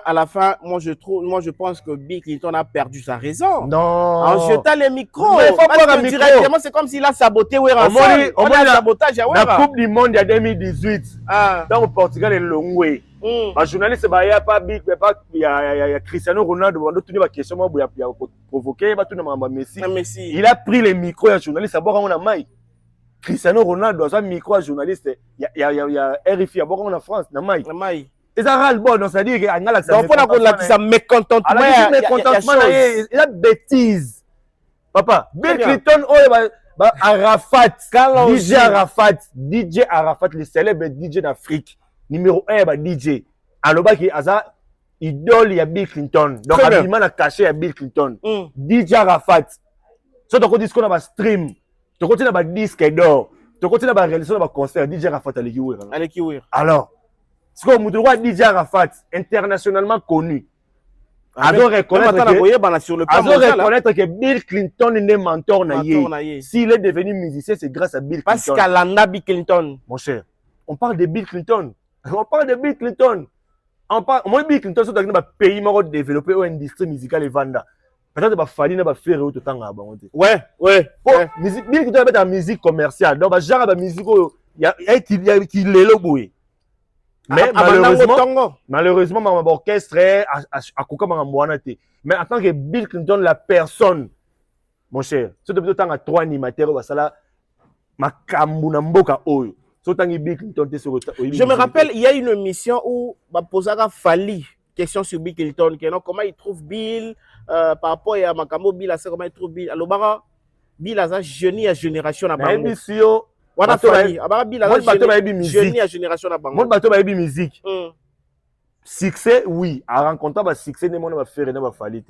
moi je pense que Bill Clinton a perdu sa raison.
Non.
En jetant les micros.
Mais il faut pas un
directement, c'est comme s'il a saboté Weranson.
On a
sabotage à Wera.
La Coupe du Monde de 2018. Dans le Portugal et le Longway. Les journalistes, il n'y a pas Big, il y a Cristiano Ronaldo, il y a une question qui a provoqué, Messi. Il a pris les micros, il y a un journaliste, il y a Mike. Cristiano Ronaldo, il y a un micro, un journaliste, il y a RFI, il y a en France, il y a Mike. Et ça râle bon, donc ça dit qu'il y a
un mécontentement.
Il y a bêtise. Papa, Bill Clinton, Arafat, DJ Arafat, le célèbre DJ d'Afrique. Numéro 1, DJ. Alors, il y a idole, il y a Bill Clinton. Donc, il a caché à Bill Clinton. DJ Arafat. Si tu dis qu'on a un stream, tu continues à disque d'or, tu continues à réaliser un concert, DJ Arafat à l'équipe. Alors, si on a DJ Arafat, internationalement connu, à reconnaître que Bill Clinton est mentor. S'il est devenu musicien, c'est grâce à Bill Clinton.
Parce qu'à l'anda Bill Clinton.
Mon cher, on parle de Bill Clinton. On parle de Bill Clinton. Moi, Bill Clinton, c'est un pays qui a développé une industrie musicale et vanda. Peut-être que Fali n'a pas fait tout le temps.
Ouais.
Bill Clinton a une musique commerciale. Donc, genre de musique, il y a qui est le boué. Mais malheureusement, mon orchestre a coupé mon boîte. Mais en tant que Bill Clinton, la personne, mon cher, c'est depuis le temps à 3 animateurs, ça là, ma kambounamboka oyo. Je
me rappelle, il y a une émission où Baposaga Fali, question sur Bill Clinton, comment il trouve Bill, par rapport à Makambo Bill, comment il trouve Bill. Alors, Bill a un génie à génération à Bango. Wana Fali, Bill a un génie à génération à Bango.
Mon bateau a musique. Succès, oui. À rencontrer un succès, ne m'en va faire, ne va falloir.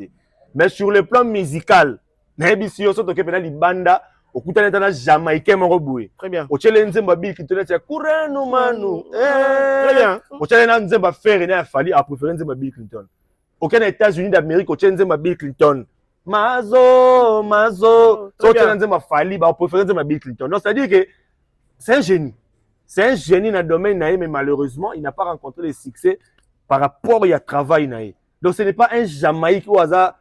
Mais sur le plan musical, Nébisio, surtout que les bandas, au coup de Jamaïcain Moroboué.
Très bien.
Au challenge Bill Clinton, c'est Kourano Manu. Très bien. Au challenge faire une affaire à préférer Bill Clinton. Aucun États-Unis d'Amérique, au challenge Bill Clinton. Mazo. Au challenge Fali, au préférer Bill Clinton. Donc, c'est-à-dire que c'est un génie. C'est un génie dans le domaine, mais malheureusement, il n'a pas rencontré le succès par rapport au travail. Donc, ce n'est pas un Jamaïque au hasard.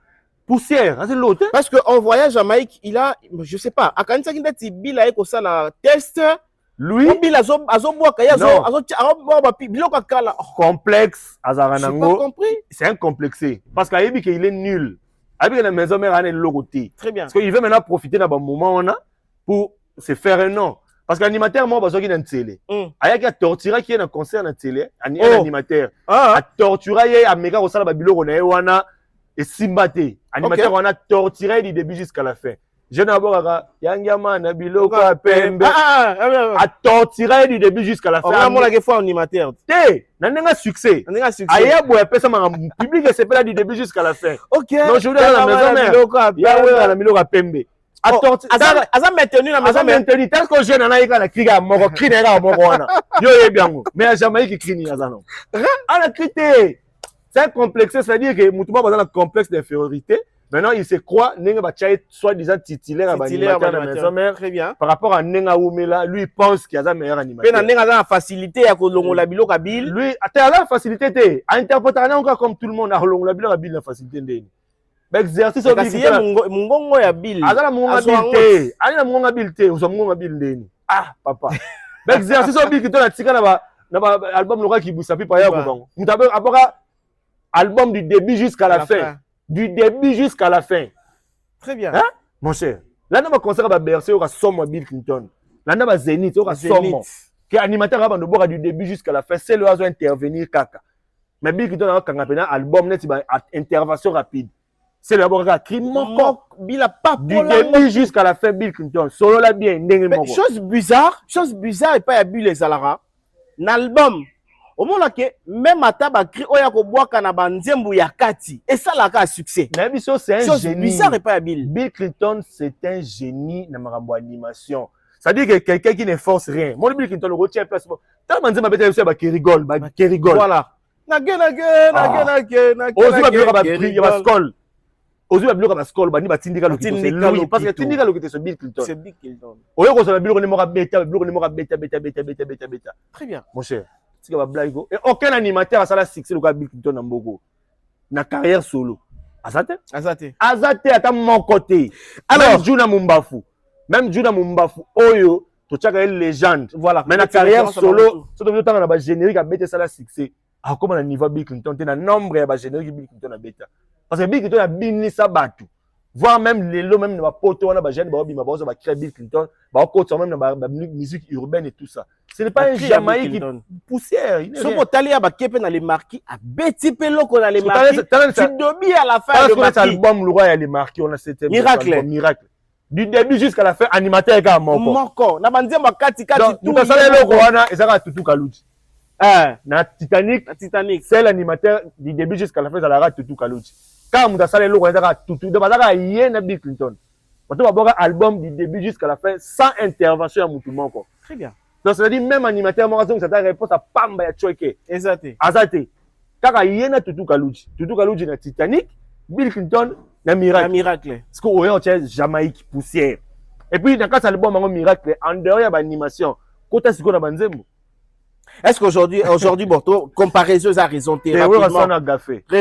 Poussière, c'est l'autre.
Parce qu'en voyage à Jamaïque, il a, je sais pas, à Kanisa Kindati, Bill a écouté ça, la test.
Lui,
Bill a
complexe,
c'est
incomplexé. Parce qu'il est nul. Avec la maison mère, il est logoté.
Très bien.
Parce qu'il veut maintenant profiter d'un bon moment pour se faire un nom. Parce que l'animateur, moi, il est dans la télé. Il y a torturé qui est dans le concert dans la télé. Un animateur. A torturé, à méga au salon, à Bilo, et Simbate, animateur, on a torturé du début jusqu'à la fin. Je n'ai pas Yangaman, Biloka, Pembe, a torturé du début jusqu'à la fin.
On a une fois animateur.
N'a succès. Aïe, boy, après ça, mon public c'est pas là du début jusqu'à la fin.
Ok.
Non, je vous dis à la maison, il y a la Biloka Pembe. A torturé.
Asa maintenu la maison.
Asa maintenu. Tel que je n'en ai pas la criga à Moro, criga à Moro. Yo, bien. Mais à jamais qui crie ni à ça non. A la crité. C'est un complexe, c'est-à-dire que Moutouba a un complexe d'infériorité. Maintenant, il se croit, soi-disant titulaire à l'animateur de la maison mère.
Très bien.
Par rapport à Nenga Oumela, lui, il pense qu'il y a un meilleur animateur.
Mais Nenga a la facilité à Kolongola Bilo Kabil.
Lui, il a la facilité. À interpréter encore comme tout le monde, à Kolongola Bilo Kabil, la facilité. L'exercice au
Bill. Mungongo ya Bill.
Azala mungonga Azala mungonga Bill. Ozo mungonga Bill. Ah, papa. L'exercice au Bill qui donne la tika na ba album Lora qui boussa puis pas ya ko. Mutabe apora album du début jusqu'à la fin. Du début jusqu'à la fin.
Très bien.
Hein? Mon cher. Là, on va concert à Bercy, on va sommer Bill Clinton. Là, on va Zénith, on va sommer. Qui animateur va du début jusqu'à la fin, c'est le hasard intervenir kaka. Mais Bill Clinton a un album net, intervention rapide. C'est le hasard crime mon
Bill a pas
du début jusqu'à la fin Bill Clinton. Solo la bien,
chose bizarre et pas à Bill les Alara. L'album au moment que même à tabakri oya ko boaka na banzembu ya kati et ça la ka succès.
Mais biso c'est un génie.
Bizarre et pas Bill.
Bill Clinton c'est un génie na marambo animation. Ça dit que quelqu'un qui ne force rien. Mon Bill Clinton le retient place. Tant banzemba beta yosa ba qui rigole.
Voilà. Nage.
Ozu ba bloka ba prier ba skol. Ozu ba bloka ba skol ba ni ba tindika lo kito c'est lui parce que tindika lo kito c'est Bill Clinton.
C'est Bill Clinton.
Oyo ko so ba bloka ne mora beta.
Très bien.
Mon cher. Et aucun animateur a ça la succès le Bill Clinton en Bogo. Na carrière solo. Azate à mon côté. Alors Juna Mumbafu. Même Juna Mumbafu oyo to chaka une légende.
Voilà.
Mais na carrière solo, so to temps na ba générique a bête ça la succès. Ah comment na niveau Bill Clinton na nombre ya ba générique Bill Clinton a bête. Parce que Bill Clinton a bini sa batu. Voir même les lots même na ba poto wana ba jeune ba bima ba ba créer Bill Clinton, ba côté même na ba musique urbaine et tout ça. Ce n'est pas un Jamaïque qui poussière.
Ce que tu as kepe dans les marquis, à Betty Pelo qu'on a les marquis, tu domis à la fin
de cet album, le roi a les marquis, on a cet
miracle.
Du début jusqu'à la fin, animateur est à mon
corps. Na bandia makati kati
tout. Donc, ça le roi et ça va tout Kalouchi. Na Titanic, c'est l'animateur du début jusqu'à la fin, ça la tout Kalouchi. Quand on a ça le roi, ça va tout. Donc, ça va y na Bill Clinton. On va avoir un album du début jusqu'à la fin sans intervention à Moutoumon.
Très bien.
Donc, ça veut dire même animateur, moi, ça t'a réponse à Pamba ya Choike.
Exact.
Azate. Kaka yena Tutu Kalouchi na Titanic, Bill Clinton na Miracle. Parce que on tient Jamaïque poussière. Et puis dans cas album un Miracle en dehors ya animation, côté siko na banzembo.
Est-ce qu'aujourd'hui bon, comparaison à raison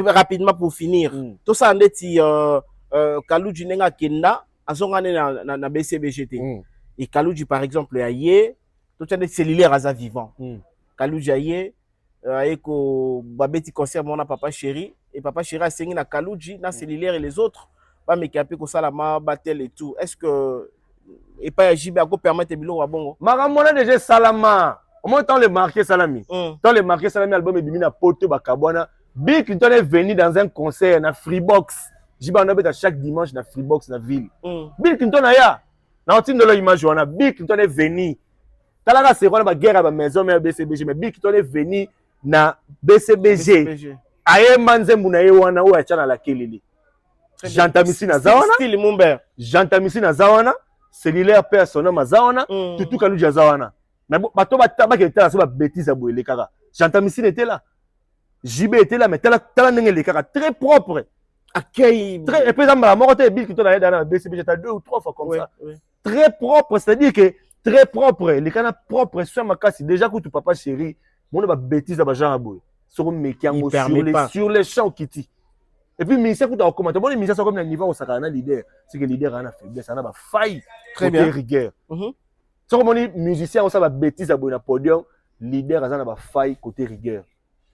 rapidement pour finir. Tout ça ndeti Kalouchi nenga kenda azongane na BCBGT. Et Kalouchi par exemple aye tout un cellulaire à vivant. Kalouchi aye ko babeti concert mon papa chéri et papa chéri a signé na Kalouchi na cellulaire et les autres pas me capé ko salama battel et tout. Est-ce que et pas JB a ko permettre bilo wa bongo.
Maramona déjà salama. Au moins tant le marqué salami. Tant le marqué salami album est diminué à Poto Bakabwana. Bill Clinton est venu dans un concert na Freebox. JB on a chaque dimanche na Freebox na ville. Bill Clinton aya. Na on de l'image on a Bill Clinton est venu. Talaka c'est quoi la guerre à la maison mais BCBG mais Bill Clinton est venu na BCBG. Aye manzembu na ye wana o acha na la kelele. Jantamisi na zawana.
Style Mumber.
Jantamisi na zawana. Cellulaire personnel na zawana. Tutu Kalouchi zawana. Mais bato bataba qui était là sur la bêtise à bouler kaka. Jantamisi était là. JB était là mais tala ndenge le kaka très propre.
Accueil.
Très et puis ça m'a monté Bill Clinton allait dans la BCBG 2 ou 3 fois comme ça. Très propre, c'est-à-dire que très propre, les canaux propres sur ma casse déjà que tu papa chéri, mon ba bêtise à genre boy. Sur mekiango sur les champs kiti. Et puis ministère que tu as commenté, bon les ministères sont comme le niveau au sakana leader, c'est que leader a faiblesse, ça n'a pas faille.
Très bien.
Rigueur. Sur comme les musiciens on ça va bêtise à boy na podium, leader a pas faille côté rigueur.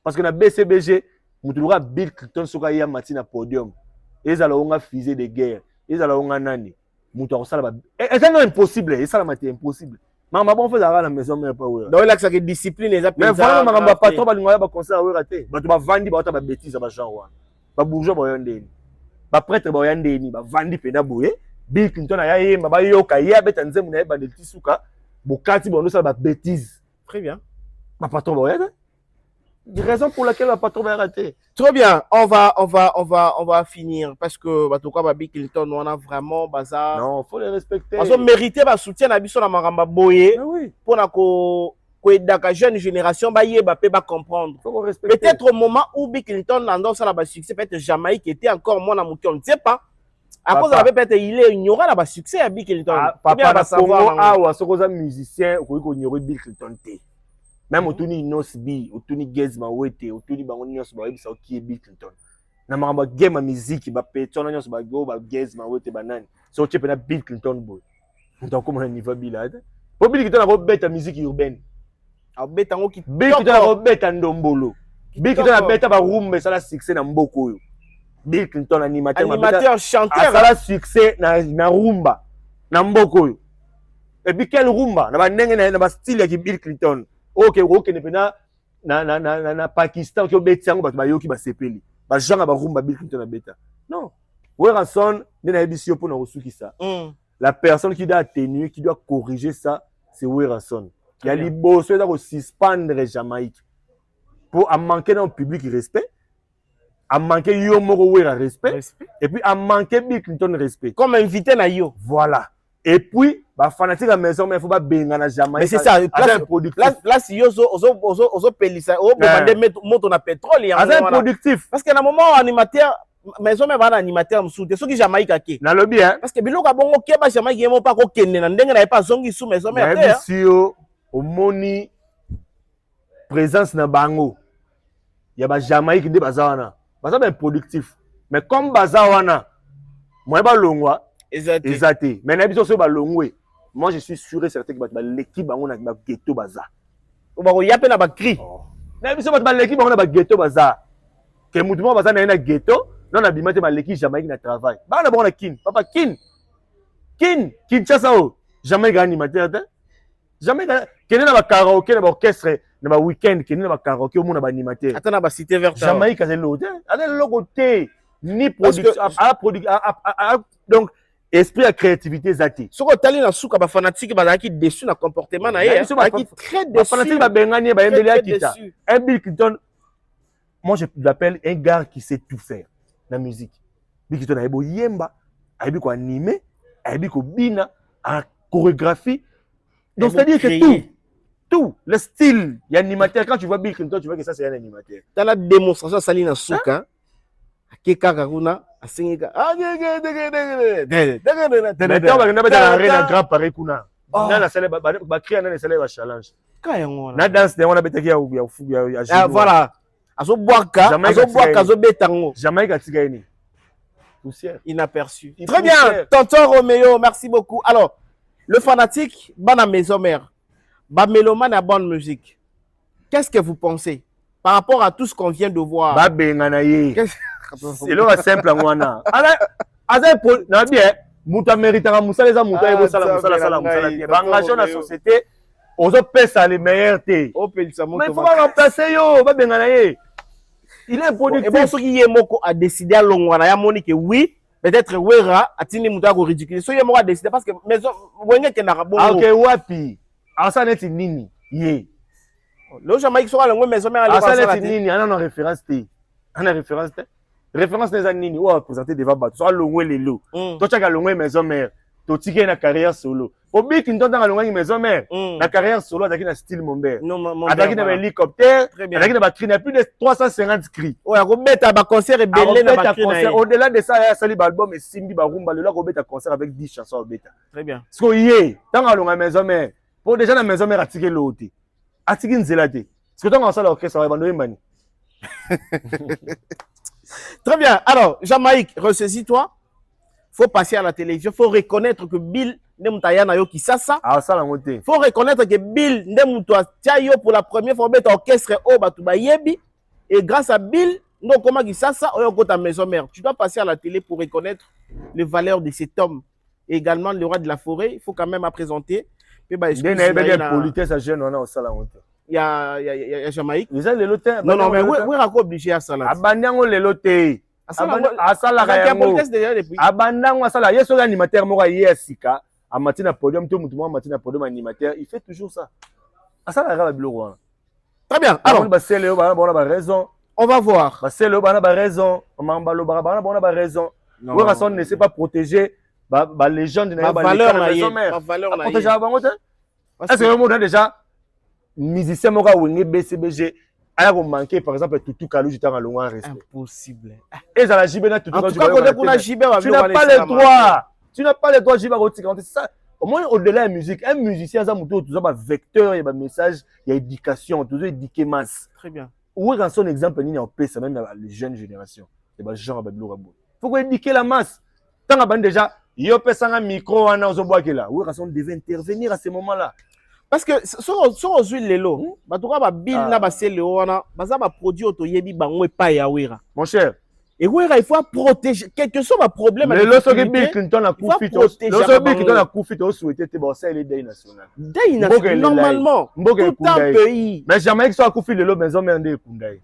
Parce que na BCBG, mutuka Bill Clinton soka ya matina podium. Et ça la on a fusée de guerre. Et ça la on a nani. Et c'est impossible, et ça c'est impossible. Maman bon fait à la maison mais pas ouais.
Donc là ça que discipline les
mais vraiment maman pas trop ba lingoya ba concert ouais raté. Ba to ba vandi ba ta ba bêtise ba genre wa. Ba bourgeois ba yandeni. Ba prêtre ba yandeni ba vandi pena boye. Bill Clinton a yé ba yoka ya beta nzemu na ba deltisuka. Bokati bono ça ba bêtise.
Très bien.
Ba patron ba yé. Raison pour laquelle le patron va rater.
Très bien, on va finir parce que en tout cas Bill Clinton on a vraiment bazar.
Non, faut les respecter.
Parce qu'on mérite ba soutien na biso na maramba boye pour na ko edaka jeune génération ba yeba pe ba comprendre. Peut-être au moment où Bill Clinton dans ça la ba succès peut-être Jamaïque était encore moins na mouton, on ne sait pas. À cause de la peut-être il est ignorant là bas succès à Bill Clinton.
Papa na Congo awa soko za musicien ko ignorer Bill Clinton te. Même otuni Nosbi, otuni Gez Mawete, otuni bango nyonso ba yebisa ki Bill Clinton. Na makamba game musique ba petona nyonso ba go ba Gez Mawete banani. So tu peux Bill Clinton boy. Donc comment un niveau Bill pour Bill Clinton a bête musique urbaine.
A bête ngo ki
Bill Clinton a bête ndombolo. Bill Clinton a bête ba rumba ça la succès na mboko yo. Bill Clinton
animateur chanteur
ça la succès na rumba na mboko yo. Et puis quel rumba na ba ndenge na ba style ya Bill Clinton. OK ne pena na Pakistan ki obeti yango bato bayoki ba sepeli. Ba janga ba rumba Bill Clinton na beta. Non. Weranson na ebisio pour na osukisa. La personne qui doit atténuer, qui doit corriger ça, c'est Weranson. Il y a les boss qui doivent suspendre Jamaïque. Pour manquer dans le public respect, à manquer Yomoro Wera respect, et puis à manquer Bill Clinton respect.
Comme invité na yo.
Voilà. Et puis, bah fanatique à la maison, mais il faut pas benga na Jamaïque.
Mais c'est ça. Là, si yo ozo pelisa, o demander mettre na pétrole.
C'est improductif.
Parce qu'à un moment animateur maison mais bana animateur msoute ceux qui Jamaïque ake
na lobby hein
parce que biloko bongo keba Jamaïque yemo pas ko kenne na ndenge na pas zongi sous maison mais
monsieur omoni présence na bango ya ba Jamaïque nde bazawana baza ben productif mais comme bazawana moi ba longwa exacté mais na biso so ba longwe moi je suis sûr et certain que ba l'équipe bango na ba ghetto baza
o ba ko yape na ba cri
na biso ba l'équipe bango na ba ghetto baza que mutumo baza na ghetto. Non, on a bimate l'équipe Jamaïque na travail. Bah on a bon la kin, papa kin Kinshasa o Jamaïque animateur hein. Jamaïque kene na ba karaoke na ba orchestre na ba week-end kene na ba karaoke au monde na ba animateur.
Attends na ba cité verte.
Jamaïque a l'autre. Avec le côté ni production donc esprit à créativité zati.
Soko tali na suka ba fanatique ba ki déçu na comportement na yé. Qui très déçu.
Fanatique ba bengani ba embelé kita. Un Bill Clinton moi je l'appelle un gars qui sait tout faire. La musique. Bill Clinton a beau yemba, a beau animer, a beau bina, a chorégraphie. Donc c'est-à-dire que tout, le style, il y a animateur. Quand tu vois Bill Clinton, tu vois que ça c'est un animateur.
Dans la démonstration salina souka, keka kakuna, a singika.
Maintenant on va mettre la reine à grand pareil kuna. Na la salle ba créer na la salle challenge. Na danse on a bêté ya
voilà. Azo boaka, azo betango.
Jamaïque a tigani. Poussière.
Inaperçu. Très bien, tonton Roméo, merci beaucoup. Alors, le fanatique, bana maison mère, ba mélomane à bonne musique. Qu'est-ce que vous pensez par rapport à tout ce qu'on vient de voir?
Ba bengana ye. C'est le simple ngwana. Ala aza na bien, muta méritera musala za muta ebo sala. Ba engagé na société, ozo pesa les meilleurs té. Mais faut pas remplacer yo, ba bengana ye. Il est productif.
Et bon, ce qui est moko a décidé à Longwana, ya moni que oui, peut-être Wera a tini muta ko ridicule. Ce qui est moko a décidé parce que maison wenge ke na rabon.
OK wapi. Asa neti nini? Ye.
Le Jamaïque sera longue maison mais aller
asa neti nini? Ana na référence té. Ana référence té. Référence des nini ou présenter devant bateau. Soit longwe lelo. To chaka longwe maison mère. To tike na carrière solo. Obi Clinton dans longwe maison mère. La carrière solo avec un style mon père. Avec un hélicoptère, avec un cri, plus de 350 cris.
Ouais, Robeta ba concert et belé na concert.
Au-delà de ça, il y a sali album et Simbi ba rumba le là Robeta concert avec 10 chansons Robeta.
Très bien.
Parce que yé, dans la maison mère, pour déjà la maison mère attirer l'autre. Attirer nzela te. Parce que dans ça l'orchestre va bandoyer mani.
Très bien. Alors, Jamaïque, ressaisis-toi. Faut passer à la télévision, faut reconnaître que Bill Ndemutayana yo kisasa.
Ah ça la montée.
Faut reconnaître que Bill Ndemutayana pour la première fois met orchestre au Batuba Yebi et grâce à Bill non comment kisasa oyo ko ta maison mère. Tu dois passer à la télé pour reconnaître les valeurs de cet homme. Et également le roi de la forêt, il faut quand même à présenter. Puis bah
politesse à jeune on a au ça la montée.
Il y a Jamaïque.
Ils ont les lotés.
Non mais oui rako obligé à ça là.
Abandango les lotés. Abandango asala yeso animateur moko yesika amatina podium tout mutumo amatina podium animateur il fait toujours ça. Asala ra biloko.
Très bien. Alors
baselo bana ba raison.
On va voir.
Baselo bana ba raison. Mambalo bana ba raison. Weranson ne sait pas protéger ba légende na
ba valeur na
protéger bango te. Est-ce que le monde déjà musicien moko wenge BCBG aya ko manquer par exemple Tutu Kalouji tanga longa respect.
Impossible.
Et ça la Jibé na Tutu
En tout cas, tu
n'as pas les droits. Tu n'as pas les droits Jibé Rotika. C'est ça. Au moins au-delà de la musique, un musicien ça muto tout ça ba vecteur, il y a message, il y a éducation, tout ça éduquer masse.
Très bien.
Où est son exemple ni en paix, ça même les jeunes générations. Et ba genre ba blurabo. Faut qu'on éduquer la masse. Tant que déjà yo pesa un micro wana ozoboa que là. Où est on devait intervenir à ce moment-là.
Parce que sur aux huiles lelo, batuka ba bill na ba sele wana, baza ba produit auto yebi bango e pa ya wera.
Mon cher,
et wera il faut protéger quel que soit ma problème
avec le soki Bill Clinton a coupé le soki Bill Clinton a coupé au souhaité te bosser les deuil national.
Deuil national normalement tout un pays.
Mais jamais que soit coupé le lo maison mère de kundai.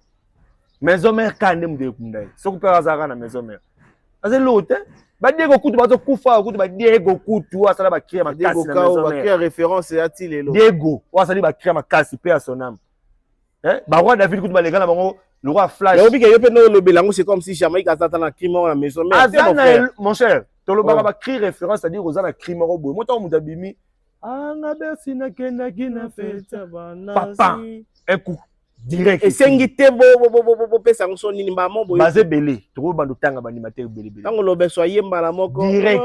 Maison mère kandem de kundai. Soko pera azara na maison mère. Aze lote ba diego kutu ba to kufa kutu ba diego kutu asala ba créer ma casse na maison mère.
Quelle référence est il
Diego asala ba créer ma casse paix à son âme. Ba roi David kutu ba les gars na bango le roi Flash.
C'est comme si Jamaïque a atteint un crime à la maison
mère. Mon cher, tu as écrit référence, c'est-à-dire aux un crime au bout. Moi, tu as dit, papa, un coup direct.
Et c'est un guité beau,
basé belé. Tu as dit, tu animateur belé.
Quand on le soyez malamoko,
direct.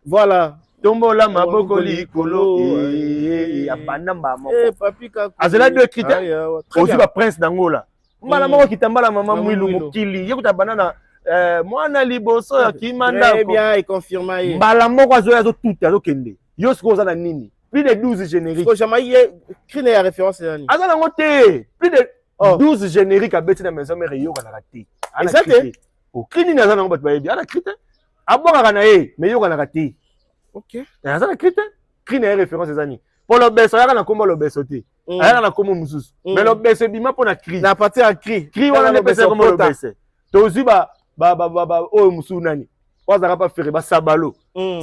Voilà. Tombo la maboko likolo ya banamba moko azela deux critères aussi ba prince d'Angola mbala moko kitambala mama mwilu mokili yekuta banana mwana liboso ya kimanda
très bien et confirmé
mbala moko azo tout azo kende yo siko za na nini plus de 12 génériques
ko jamais crine ya référence yani
azala ngote plus de 12 génériques a beti na maison mère yo kana raté
exact
o crine na zana ngoba bayebi ana critère abonga kana mais yo kana raté.
Ok.
Et ça la critère, crine est référence des années. Pour le beso, il y a un combo le besoté. Il y a un combo musus. Mais le beso bima pour la cri.
La partie à cri.
Cri on a beso comme le beso. Tozi ba oh musu nani. Pas ça pas faire ba sabalo.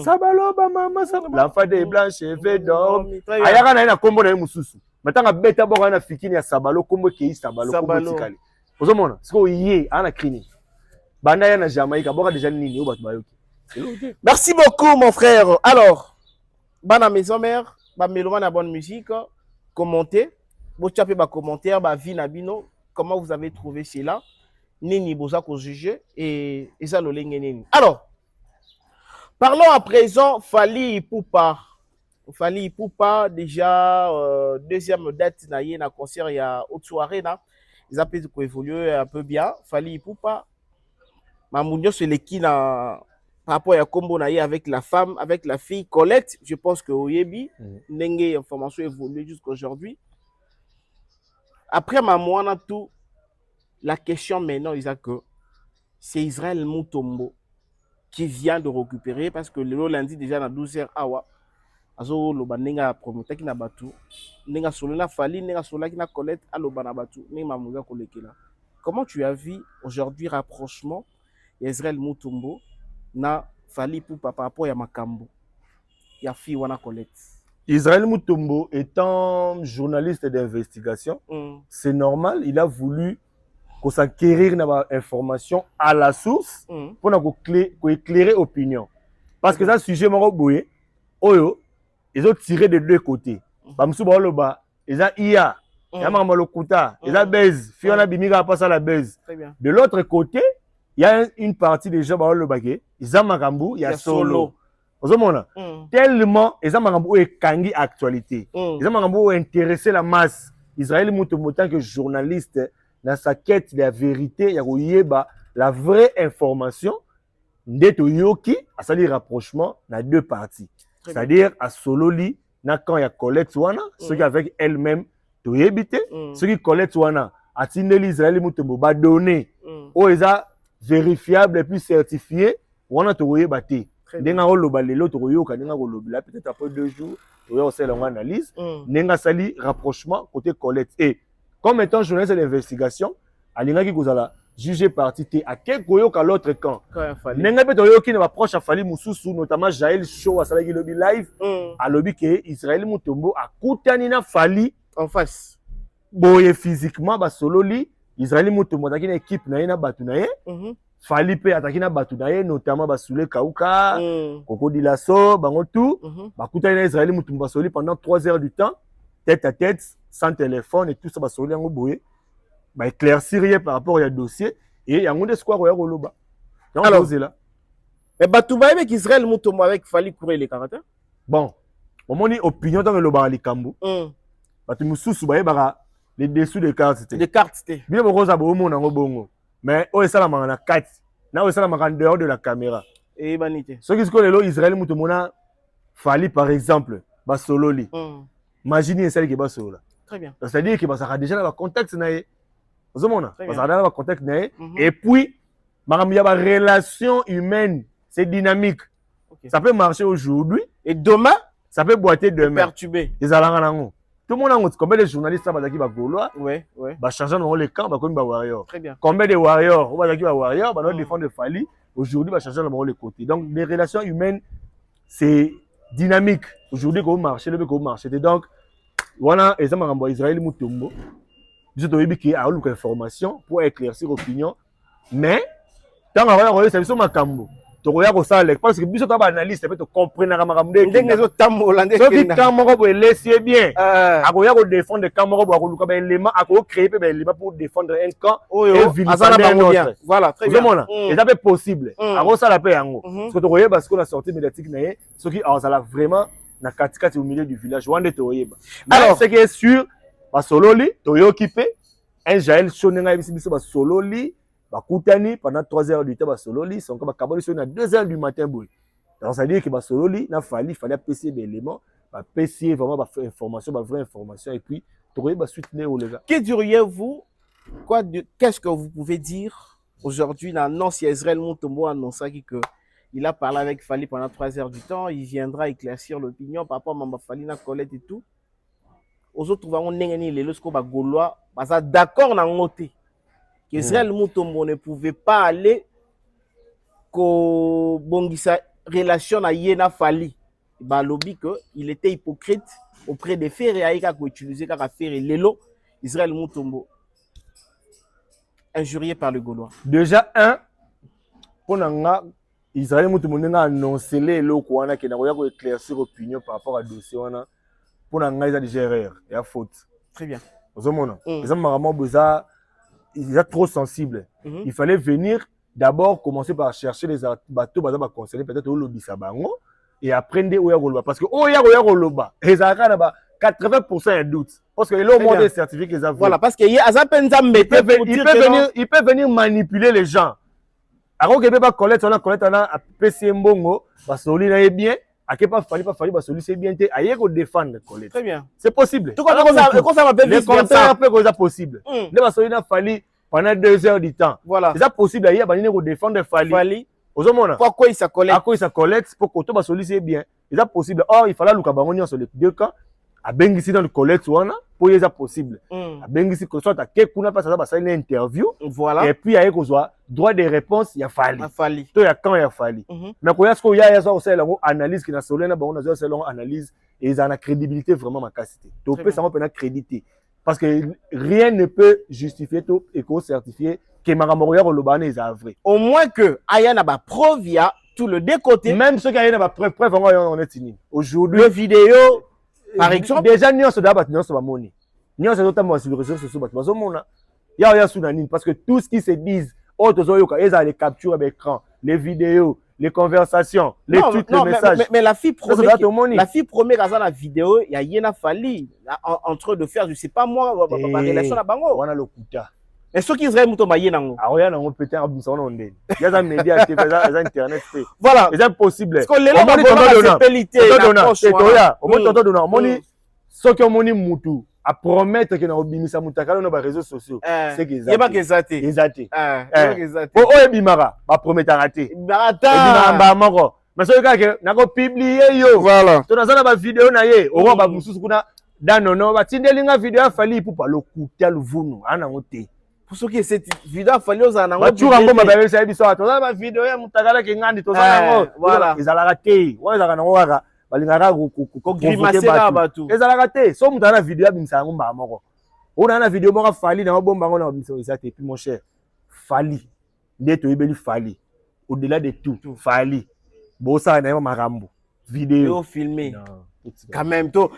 Sabalo ba mama sabalo. L'enfant des blancs cheveux d'or. Aya kana ina combo na mususu. Matanga beta boka na fikini ya sabalo combo ki sabalo combo tikali. Ozomona, siko yé ana crine. Banda ya na Jamaïque boka déjà nini o batu bayoki.
Merci beaucoup, mon frère. Alors, bana maison mère, ba mélomane à bonne musique, commentez, vous tapez ba commentaire, ba vie nabino, comment vous avez trouvé cela, nini boza ko juger et ça le nini. Alors, parlons à présent Fally Ipupa. Fally Ipupa déjà deuxième date na yé na concert il y a autre soirée là, ils ont pu évoluer un peu bien. Fally Ipupa, mamunyo c'est l'équipe na par rapport à combo naïe avec la femme, avec la fille Colette, je pense que Oyebi, n'engé information évoluée jusqu'à aujourd'hui. Après maman a tout, la question maintenant est que c'est Israël Mutombo qui vient de récupérer parce que le lundi déjà dans 12h awa, azo loba nenga promoteur qui na batu, nenga solo na Fally, nenga solo qui na Colette, aloba na batu, nenga mamuga kolekela. Comment tu as vu aujourd'hui rapprochement Israël Mutombo na Fally Ipupa par rapport à Makambo ya fi wana Colette?
Israël Mutombo étant journaliste d'investigation, c'est normal, il a voulu s'acquérir des informations à la source pour éclairer l'opinion. Parce que ça sujet moko boye oyo ils ont tiré de deux côtés. Bamsu ba loba, ils ont IA, yama malokuta, ils ont base, fi wana bimika pas ça la base. De l'autre côté, il y a une partie des gens ils ont makambu, il y a solo. Tellement ils ont makambu et kangi actualité. Ils ont makambu intéressé la masse. Israël Mutombo tant que journaliste dans sa quête de la vérité, il y a la vraie information d'être yoki à sali rapprochement dans deux parties. C'est-à-dire à solo li na quand il y a Colette wana, ceux qui avec elle-même to yebité, ceux qui Colette wana a tineli Israël Mutombo ba donner o eza vérifiable et puis certifié, on a trouvé batté. Denga oloba lelo to yoka denga olobila peut-être après 2 jours, to yo sel analyse, nenga sali rapprochement côté Colette. Et comme étant journaliste d'investigation, alinga ki kozala juger parti té à quel koyoka l'autre camp. Nenga pe to yoki na approche à Fally mususu notamment Jaël Show à salaki lobby live, à lobby que Israël Mutombo a kutani na Fally
en face.
Boye physiquement ba solo li Israël Mutombo dans une équipe na batu na ye Fali pe ataki na batu na ye notamment Bassoulé Kauka, Koko Dilasso, bango tout, bakutani na Israël mutumba Bassouli pendant 3 heures du temps, tête à tête, sans téléphone et tout ça Bassouli yango boye, ba éclaircir par rapport au dossier et yango de square ya Roloba. Alors là.
Mais batu ba avec Israël mutumba avec Fali courir les caractères.
Bon, au moins opinion dans le bar likambo. Batu mususu ba yebaka les dessous des cartes c'était.
Des cartes c'était.
Bien mo roza bo mo nango bongo. Mais oh ça la manga na 4. Na oh ça la manga en dehors de la caméra.
Et banité.
Ce qui se connaît là Israël mutumona Fali par exemple Bassololi. Imaginez celle qui est Bassola.
Très bien.
C'est-à-dire que ça a déjà dans le contexte na ye. Vous avez ça dans le contexte na ye et puis il y a une relation humaine, c'est dynamique. Ça peut marcher aujourd'hui
et demain
ça peut boiter demain.
Perturber.
Les alanganango. Tout le monde a combien de journalistes ça va qui va gaulois.
Ouais.
Bah changer dans les camps, bah comme warrior.
Très bien.
Combien de warriors, on va dire warrior, bah nous défendre Fali. Aujourd'hui, bah changer dans les côtés. Donc les relations humaines, c'est dynamique. Aujourd'hui, comment marcher, le comment marcher. Donc voilà, et ça m'a renvoyé Israël Mutombo. Je dois dire qu'il y a une information pour éclaircir l'opinion, mais tant qu'on regarde, c'est sur ma cambo. Tu regardes ça, parce que si tu as un analyste, tu peux comprendre la maramde. Ce qui cambo pour laisser bien. À regarder défendre le cambo pour avoir un élément, à créer un élément pour défendre un camp et vilipender un autre.
Voilà, très bien.
Et ça c'est possible. À regarder ça la paix en haut. Parce que tu regardes parce qu'on a sorti médiatique, ce qui a vraiment na katikati au milieu du village. Alors, ce qui est sûr, Bassololi, tu es occupé. Un Jaël Shonenga Bissibiso Bassololi. Bakutani pendant 3 heures du temps Bassololi sont comme Kaboli à 2 heures du matin boy. Donc ça veut dire que Bassololi n'a fallait apprécier des éléments, apprécier vraiment information, vraie information et puis trouver ba suite né les gars.
Que diriez-vous qu'est-ce que vous pouvez dire aujourd'hui l'annonce Israël Mutombo annonce que il a parlé avec Fali pendant 3 heures du temps, il viendra éclaircir l'opinion par rapport à Mamba Fali na Colette et tout. Aux autres trouvons n'engani les lorsqu'on va gaulois, bah d'accord na ngoté. Qu'Israël Mutombo ne pouvait pas aller ko bongisa relation à Yena Fali. Bah lobby que il était hypocrite auprès des frères et aïka ko utiliser ka faire lelo Israël Mutombo injurié par le Gaulois.
Déjà pour nga Israël Mutombo n'a annoncé les locaux wana qui n'a rien ko éclaircir opinion par rapport à dossier wana pour nga ils déjà erreur et à faute.
Très bien.
Vous mona. Ils ont vraiment besoin il est trop sensible. Il fallait venir d'abord commencer par chercher les bateaux pour conseiller peut-être au lobby sabango et apprendre où Roloba parce que Roloba ils ont 80% de doute parce que le monde est certifié qu'ils ont.
Voilà parce que il
peut venir manipuler les gens. Alors que pas collecte on a PC mbongo Bassololi na bien à que pas Fali Bassololi c'est bien té ailleurs qu'on défendre collecte.
Très bien.
C'est possible.
Tout comme ça m'appelle
les contrats peut que ça possible. Les Bassololi na Fali pendant 2 heures du temps.
Voilà.
C'est possible ailleurs baniner ko défendre Fali.
Pourquoi il se collecte?
À quoi il se collecte pour que tout Bassololi c'est bien. C'est possible. Or il fallait luka bango sur les deux camps. A bengisi dans le collecte wana pour ça possible. A bengisi que soit à Kekuna parce que ça une interview.
Voilà.
Et puis ailleurs qu'on soit droit de réponse il y a Fali. Toi il y a quand il y a Fali. Mais quand il y a ça aussi la analyse qui na solena ba on a ça analyse et ils ont la crédibilité vraiment ma capacité. Tu peux ça peut créditer parce que rien ne peut justifier tout et qu'on certifier que Maramoroya Rolobane est vrai.
Au moins que ayana ba preuve il y a tout le deux côtés.
Même ceux qui ayana ba preuve on est fini. Aujourd'hui
le vidéo par exemple
déjà nous se débat nous sur moni. Nous se notamment sur les réseaux sociaux parce que il y a sunanine parce que tout ce qui se disent autres oyoka ils ont les captures d'écran, les vidéos, les conversations, les tweets, les messages.
Mais la fille première à la vidéo, il y a Yena Fali en train de faire je sais pas moi ma relation à bango.
On a le kuta.
Et ceux qui Israël Mutombo yenango.
Ah ouais non peut-être abim ça on ndé. Il y a des médias TV, des internet.
Voilà.
C'est impossible.
Parce que les gens
au moins tonton dona moni soki omoni mutu a promettre que na obimisa mutakala na ba réseaux sociaux
c'est que yeba kezate
o ebimara ba promettre raté ebimara moko mais soki kaka na ko publier yo
voilà
to na zana ba vidéo na ye o ba mususu kuna danono ba tindelinga vidéo a Fali pour pas le kutia luvunu ana ngote
pour ceux qui cette vidéo a Fali oza na ngo
ba ngoma ba besa biso to na ba vidéo ya mutakala ke ngandi to zana ngo
voilà
ezala raté wa zaka na ngora balingaka ko
grimacer batu
ezalaka te so mutu ana vidéo abimisa yango mbala moko ona na vidéo moko Fali na bomba ngo na bimisa ezate puis mon cher Fali nde toyebeli Fally. Au-delà de tout, Fally. Bossa na marambo. Vidéo
filmé. Quand même, toi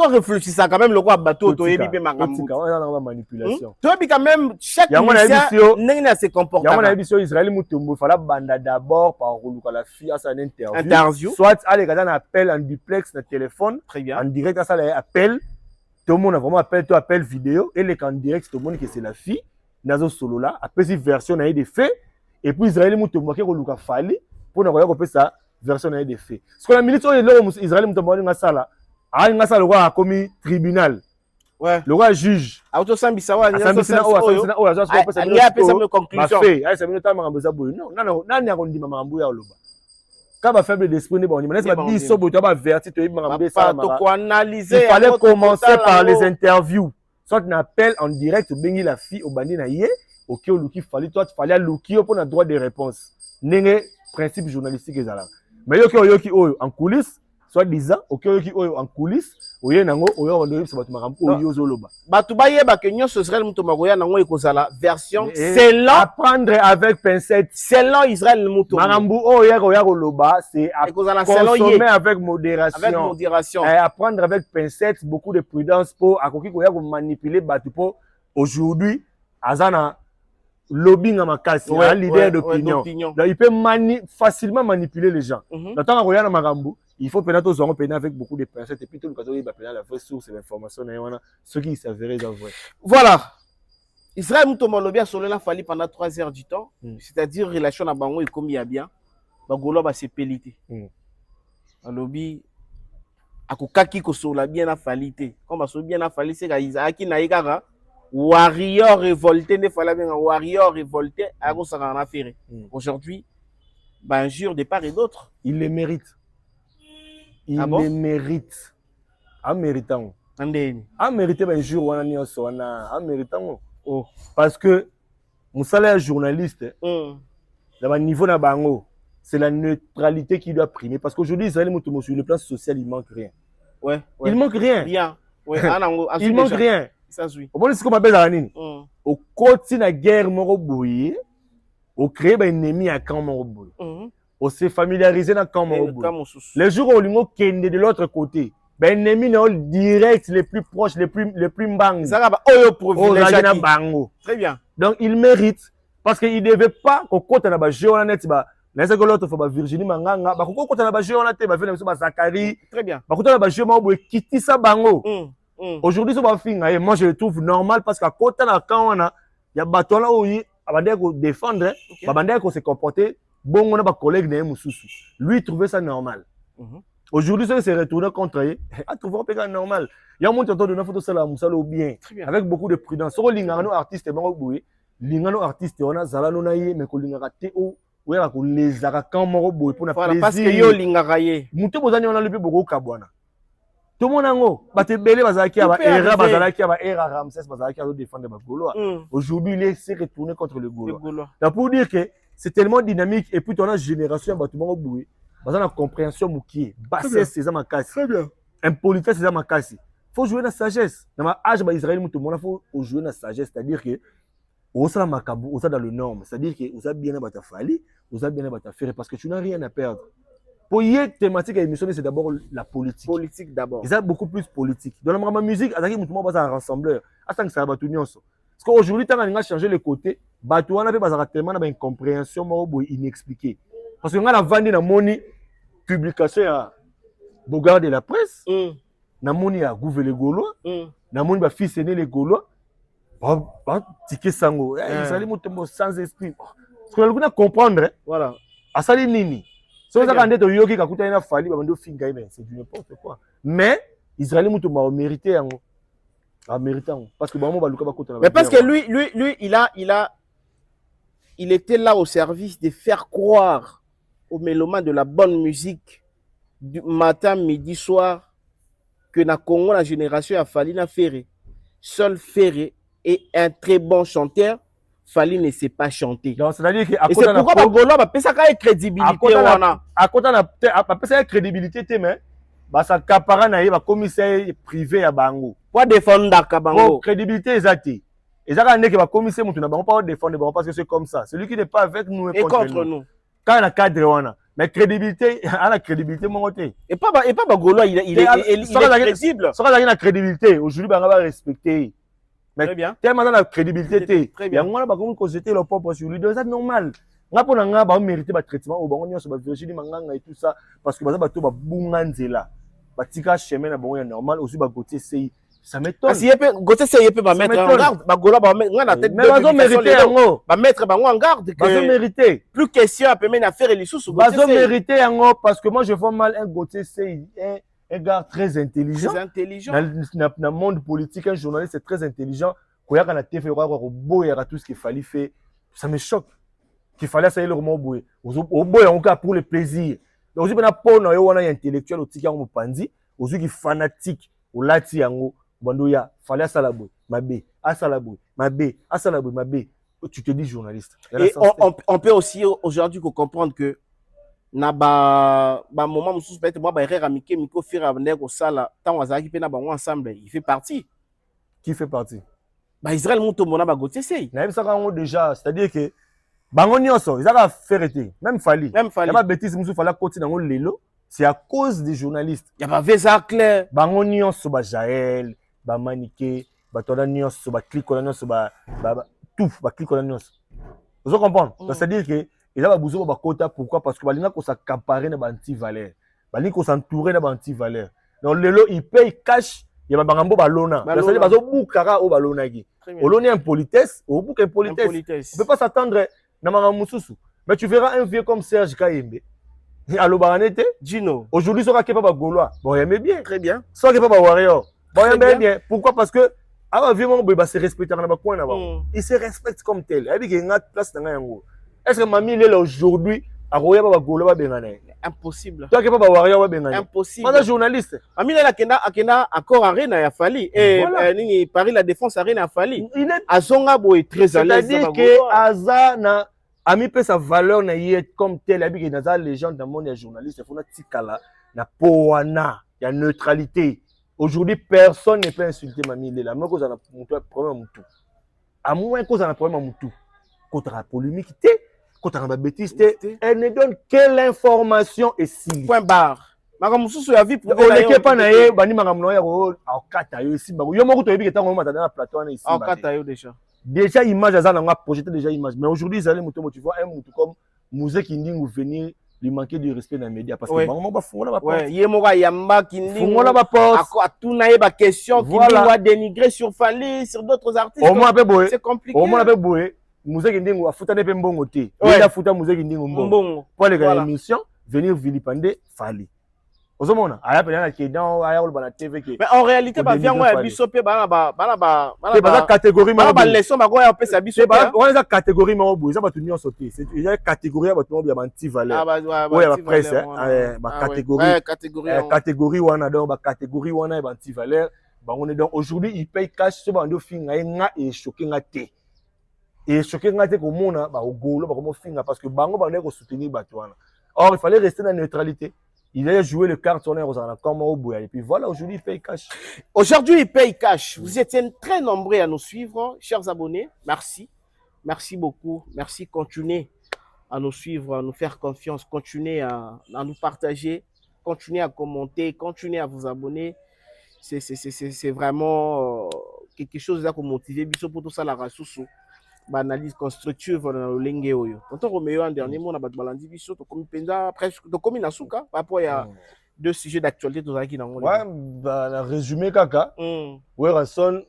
réfléchis ça quand même le quoi bateau, toi ébi marambo.
Manipulation.
Toi ébi quand même chaque musicien n'a ses comportements.
Y'a mon émission Israël Mutombo, fallait banda d'abord par la fille à son interview. Soit allez quand on appelle en duplex, le téléphone.
Très bien.
En direct à ça appelle. Tout le monde a vraiment appel vidéo et les en direct tout le monde que c'est la fille. Nazo solo là, après cette version a des faits et puis Israël Mutombo qui a Fally pour nous voir ça version a des faits. Ce qu'on a mis sur Israël Mutombo dans ça là, le roi a commis tribunal.
Ouais.
Le roi juge.
Auto Sambisawa,
il y a une conclusion. Quand faible d'esprit, il fallait commencer par les interviews. Soit on appelle en direct, bengi la fille au bandi na yé, ok au luki fallait toi tu fallait luki pour un droit de réponse. N'est principe journalistique ezala. Mais yoki en coulisses, soit disant ok yoki en coulisses, oye nango oyo on doit se battre marambo oyo zoloba.
Batu ba yeba que nyo Israël Mutombo nango ekozala version selon
apprendre avec pincette
selon Israël Mutombo.
Marambo oyo loba c'est à consommer avec modération.
Avec modération.
Apprendre avec pincette, beaucoup de prudence pour akoki koya ko manipuler batu pour aujourd'hui azana lobbying à ma casse, un leader d'opinion. Il peut facilement manipuler les gens. Dans temps à Marambo, il faut peut-être aux hommes avec beaucoup de pincettes et puis tout le cas il va la vraie source de l'information ce qui s'avérait vrai.
Voilà. Israël Mutombo lobby a solé la Fally pendant 3 heures du temps, c'est-à-dire relation à Bango et comme il y a bien, Bagolo va se péliter. Un lobby a kokaki ko sola bien à Fally té. Comme a bien à Fally c'est Isaac na igara warrior révolté ne fallait bien warrior révolté à cause ça en affaire. Aujourd'hui, ben jure de part et d'autre.
Il les mérite. Il les mérite. En méritant. En mérité ben jour on a so en méritant. Oh parce que mon salaire journaliste dans niveau na bango, c'est la neutralité qui doit primer parce qu'aujourd'hui Israël Mutombo sur le plan social il manque rien.
Ouais.
Il manque rien.
Bien. Ouais,
il manque rien.
Ça suit.
Au moins, c'est comme appelle Anine. Au côté de la guerre, Moroboui, au créer un ennemi à camp Moroboui. On s'est familiarisé dans camp Moroboui. Les jours où on est de l'autre côté, ben ennemi direct, les plus proches, les plus bang.
Ça va
bango.
Très bien.
Donc il mérite parce qu'il ne devait pas qu'au côté de la géonanet, n'est-ce que l'autre faut Virginie Manganga, bah qu'au côté de la géonanet, bah venir sur Zakari.
Très bien.
Bah côté de la géonanet, quitter ça bango. Aujourd'hui, moi je le trouve normal parce qu'à côté de quand on a, il y a bateau là où il a défendre, il a se comporter, bon, on a pas collègue lui il trouvait ça normal. Aujourd'hui, ça s'est retourné contre lui, a trouvé ça normal. Il y a un monde qui a donné une photo de bien, avec beaucoup de prudence. Sur l'ingano artiste, l'ingano artiste, on a zalano naïe, mais qu'on l'ingara théo, ou alors qu'on les a quand moro boy pour na plaisir.
Parce que yo l'ingara yé.
Mouté bozani on a le plus beaucoup kabwana. Tout le monde ango, batebele bazaki aba era bazalaki aba era Ramsès bazalaki à défendre Bagolo. Aujourd'hui, il s'est retourné contre le Golo. Donc pour dire que c'est tellement dynamique et puis ton génération bâtiment au boué, bazan la compréhension moukié, bassesse c'est ça ma casse. Très bien. Impolitesse c'est ça ma casse. Faut jouer dans la sagesse. Dans ma âge Israël mutumona faut jouer dans la sagesse, c'est-à-dire que on sera makabou, on sera dans le norme, c'est-à-dire que vous avez bien à Fally, vous avez bien à faire parce que tu n'as rien à perdre. Pour y être thématique à l'émission, c'est d'abord la politique.
Politique d'abord.
Et ça beaucoup plus politique. Dans la musique, attaquer mutumo basa un rassembleur. Attends que ça va tout nyonso. Parce qu'aujourd'hui, tant qu'on a changé le côté, bateau on a fait basa tellement une compréhension inexpliquée. Parce que on a vendu na moni publication à Bogard de la presse, na moni à Gouverner les Gaulois, na moni ba fils aîné les Gaulois. Ba ticket sango. Ça les mutumo sans esprit. Parce que on a comprendre. Voilà. Asali nini. C'est du n'importe quoi. Mais Israël Mutombo a mérité parce que
mais parce que lui il était là au service de faire croire aux mélomanes de la bonne musique du matin, midi, soir que na Congo la génération a Fally na Ferré. Seul Ferré est un très bon chanteur. Fally ne sait pas chanter.
Donc c'est-à-dire que
c'est pourquoi Bagolo va pesa ka crédibilité wana.
À côté na pesa crédibilité mais ça capara na ba commissaire privé à bango.
Pour défendre ka bango.
Crédibilité exacte. Et ça, quand on va commisser, on ne va pas défendre parce que c'est comme ça. Celui qui n'est pas avec nous
est contre nous.
Quand on a cadre, mais crédibilité, on a crédibilité, mon côté.
Et pas Gaulois, il est crédible.
Ça va la crédibilité. Aujourd'hui, on va respecter. Mais
très bien.
Tellement dans la crédibilité.
Très bien.
Et on va comme jeter le peuple sur lui. C'est normal. On va mériter le traitement. On va Virginie Manganga et tout ça. Parce que on va tout bunganzela. Batika chemin na bon normal aussi ba Gauthier c'est ça m'étonne.
Si Gauthier c'est peut pas mettre en garde. Ba Gaulois ba mettre na tête.
Mais bazo mériter yango.
Ba mettre bango en garde que
bazo mériter.
Plus question à permettre affaire et les sous.
Bazo mériter yango parce que moi je vois mal un Gauthier c'est un gars très intelligent.
Très intelligent.
Dans le monde politique, un journaliste c'est très intelligent. Quand il y a TV, il y a tout ce qu'il fallait faire. Ça me choque. Qu'il fallait essayer le moment boué. Au bout, on a pour le plaisir. Donc, si on a pas un intellectuel au tika on pandi, aux qui fanatique au lati yango, bandoya, fallait ça la boué, ma b, à ça la boué, ma b, à ça la boué, ma b. Tu te dis journaliste.
Et on peut aussi aujourd'hui comprendre que na moment sous peut-être moi ba erreur amike miko faire avec au sala tant wazaki pe na bango ensemble, il fait partie.
Qui fait partie?
Israël monto mona ba Gauthier c'est.
Na ça quand déjà, c'est-à-dire que bango nyonso, ils ont fait même Fali.
Même Fali.
Il y a pas bêtise musu fala côté dans lelo, c'est à cause des journalistes.
Il y a pas Vesa clair.
Bango nyonso ba Jaël, ba Maniké, ba tola nyonso ba clique nyonso ba tout, ba clique nyonso. Vous comprenez? C'est-à-dire que ils ont besoin de quota pourquoi parce que balinga ko s'accaparer na anti-valeur. Balinga ko s'entourer na anti-valeur. Donc lelo il paye cash. Il y a bangambo balona. C'est-à-dire bazo bukara o balona gi. Oloni impolitesse, au bout impolitesse. On peut pas s'attendre na mangamususu. Mais tu verras un vieux comme Serge Kayembe. Allo baranete
Gino.
Aujourd'hui sera pas Gaulois. Bon, il aime bien.
Très bien.
Sera pas Warrior. Bon, il aime bien. Pourquoi? Parce que avant vieux mon bébé se respecte dans ba coin là-bas. Il se respecte comme tel. Il y a une place dans yango. Est-ce que mamie il est là aujourd'hui à Roya ba Gaulois bengana?
Impossible.
Toi qui pas Warrior bengana.
Impossible.
Moi journaliste.
Mamie là akena accord arena ya Fali et ni Paris la défense arena ya Fali. Il est azonga boy très à l'aise.
C'est-à-dire que Azana a mis sa valeur na yet comme tel habit dans la légende dans le monde des journalistes. Il faut na tikala na poana, il y a neutralité. Aujourd'hui personne ne peut insulter mamie là. Moi cause on a problème mutu. À moins cause on a problème mutu. Contre la polémique contre la bêtise, elle ne donne que l'information et si.
Point barre. Makamususu ya vie pour
on n'est pas naé bani makamuno ya au kata yo si ba yo moko to yebi ketango mata na plateau na ici.
Au kata yo
déjà image azana nga projeté déjà image mais aujourd'hui ils allaient moto tu vois un moto comme Mouzé Kindingu venir lui manquer du respect dans les médias parce que bango ba fongola ba porte.
Ouais, yemoka yamba Kindingu.
Fongola ba porte.
A tout naé ba question qui doit dénigrer sur Fali sur d'autres artistes.
Au moins peu
c'est compliqué.
Au moins peu boé. Mouzé Kindingu a fouta ne pe mbongo te. Il a fouta Mouzé Kindingu mbongo. Pour les gars émission venir vilipender Fali. Mais
en réalité,
catégorie aujourd'hui il paye cash et choqué parce que or il fallait rester dans la neutralité. Il a joué le carte tourné et puis voilà, aujourd'hui il paye cash.
Aujourd'hui il paye cash. Vous êtes très nombreux à nous suivre, chers abonnés. Merci. Merci beaucoup. Merci. Continuez à nous suivre, à nous faire confiance. Continuez à nous partager. Continuez à commenter. Continuez à vous abonner. C'est vraiment quelque chose qui motive pour tout ça la ressource. Analyse constructive dans le lingue oyo. Quand on remet un dernier mot, on a balandi biso to komi penza presque to komi na suka par rapport à deux sujets d'actualité to zaki na ngolo.
Ouais, bah résumé kaka. Werrason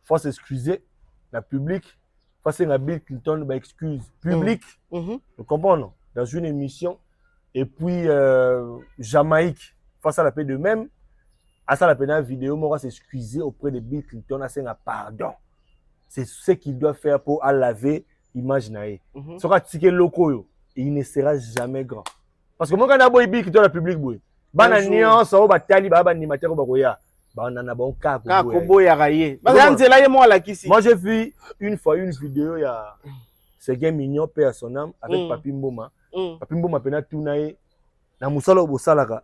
faut s'excuser la public face à Bill Clinton ba excuse public. Vous comprenez dans une émission et puis Jamaïque face à la paix de même à ça la peine vidéo moi s'excuser auprès de Bill Clinton à un pardon. C'est ce qu'il doit faire pour laver l'image naïe. Sera ticket locaux, il ne sera jamais grand. Parce que moi quand on a Bill Clinton la public boy, bana nion ça va tali ba animateur ba koya, ba on a bon cas
ko ya raillé. Moi
j'ai vu une fois une vidéo il y a ce gars mignon père son âme avec Papi Mboma. Papi Mboma pena tunaye na musala obosalaka. 'ka.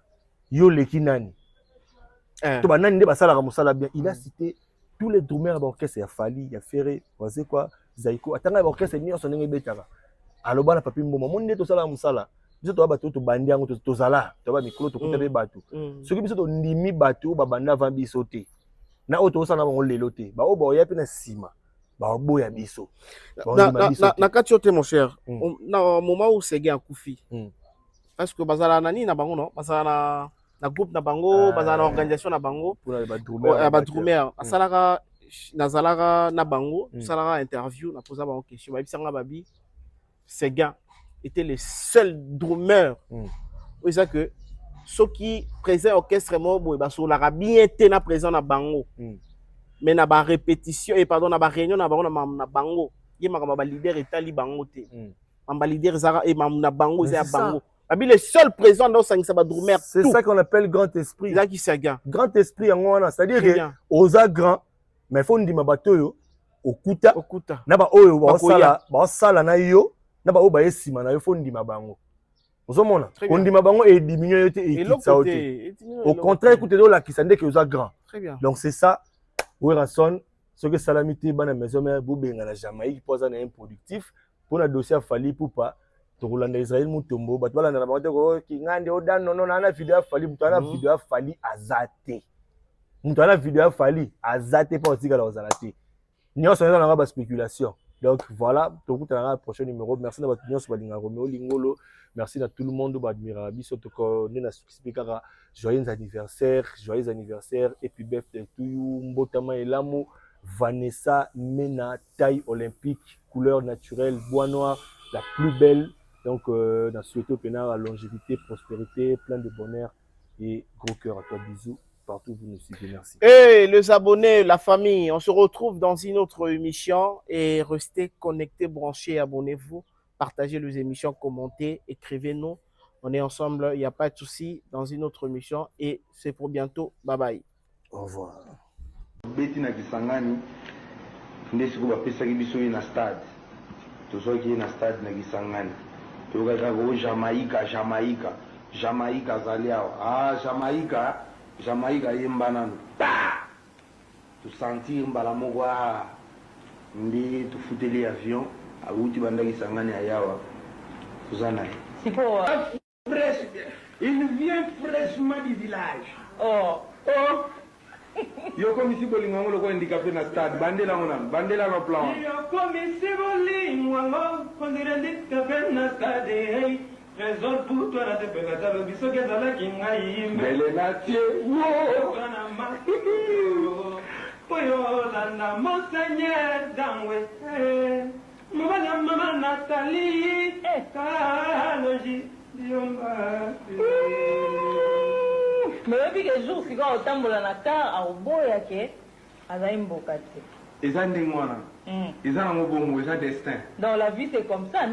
Yo leki nani. To ba nani nde basalaka musala bien, il a cité tous les drummers d'orchestre, il y a Fali, il y a Ferré, voici quoi, Zaiko. Attends, l'orchestre, il y a son nez bétara. Alors, on a pas pu me dire, tout ça là, moussala. Biso to bato to bandia ngo to zala, to ba mikolo to kuta be bato. Soki biso to ndimi bato ba banda va biso te. Na auto sana bango lelo te. Ba o ba ya pe na sima. Ba boya biso.
Na kati ote mon cher. Na moment où c'est gars Koufi. Parce que bazala nani na bango non, bazala na groupe na bango, bazala na organisation na bango. Pour ba drummer. Asalaka na zalaka na bango, salaka interview na posa bango question. Ba bisanga babi c'est gars était le seul drummer. Oui, ça que ceux qui présent orchestre mobile bah sur la bien été na présent na bango. Mais na ba répétition et pardon na ba réunion na bango. Il y a ma leader etali bango te. Ma leader zara et na bango c'est bango. Abi le seul présent dans ça ba drummer.
C'est ça qu'on appelle grand esprit.
Là qui c'est gars.
Grand esprit en wana, c'est-à-dire que oza grand mais faut ndima bato yo okuta. Na ba oyo ba sala na yo. Na ba oba esima na yo fo ndima bango. Ozomona ondima bango et diminuer yote et kitsa ote. Au contraire écoutez la kisande que oza grand.
Très bien.
Donc c'est ça Werason ce que salamité bana maison mère bubenga na Jamaïque posa na improductif pour na dossier Fali Poupa to Rolanda Israël Mutombo bat bala na bango ko ki ngande odan non na video Fali mutana video Fali azate. Mutana video Fali azate pas aussi gala ozalate. Nyonso na ba spéculation. Donc voilà, tout le monde prochain numéro. Merci de votre sur Romeo Lingolo. Merci à tout le monde de admirer Bisotoko, Nena Spikara, joyeux anniversaire et puis birthday to you, Mbotama Elamo, Vanessa Mena, taille olympique, couleur naturelle, bois noir, la plus belle. Donc dans souhaité pénard longévité, prospérité, plein de bonheur et gros cœur à toi, bisous. Partout où vous nous suivez, merci.
Et les abonnés, la famille, on se retrouve dans une autre émission et restez connectés, branchés, abonnez-vous, partagez les émissions, commentez, écrivez-nous. On est ensemble, il n'y a pas de souci dans une autre émission et c'est pour bientôt. Bye bye.
Au revoir.
Betina Kisangani, ndesiku bapesaki biso na stade. Tozoki na stade na Kisangani. Tokaka ko Jamaïca zaliao. Ah Jamaïca yembanano. Tu sentir mbala moko ndi tu futeli avion auti banda Kisangani ayawa. Tuzana. Il vient fraîchement du village. Oh. Yo comme si bolingo lo ko handicapé na stade bandela no plan. Yo comme si bolingo ko handicapé na stade. Trésor pour toi la tepela ta biso ke zala kingai. Bele na tie. Wo kana ma. Poyo landa monseigneur Dangwe. Mama Nathalie. Kaloji diomba.
Mais depuis que jour si quand otambola na car a oboya ke azali mboka te.
Eza ndengwana. Eza na mobongo, eza destin.
Dans la vie c'est comme ça.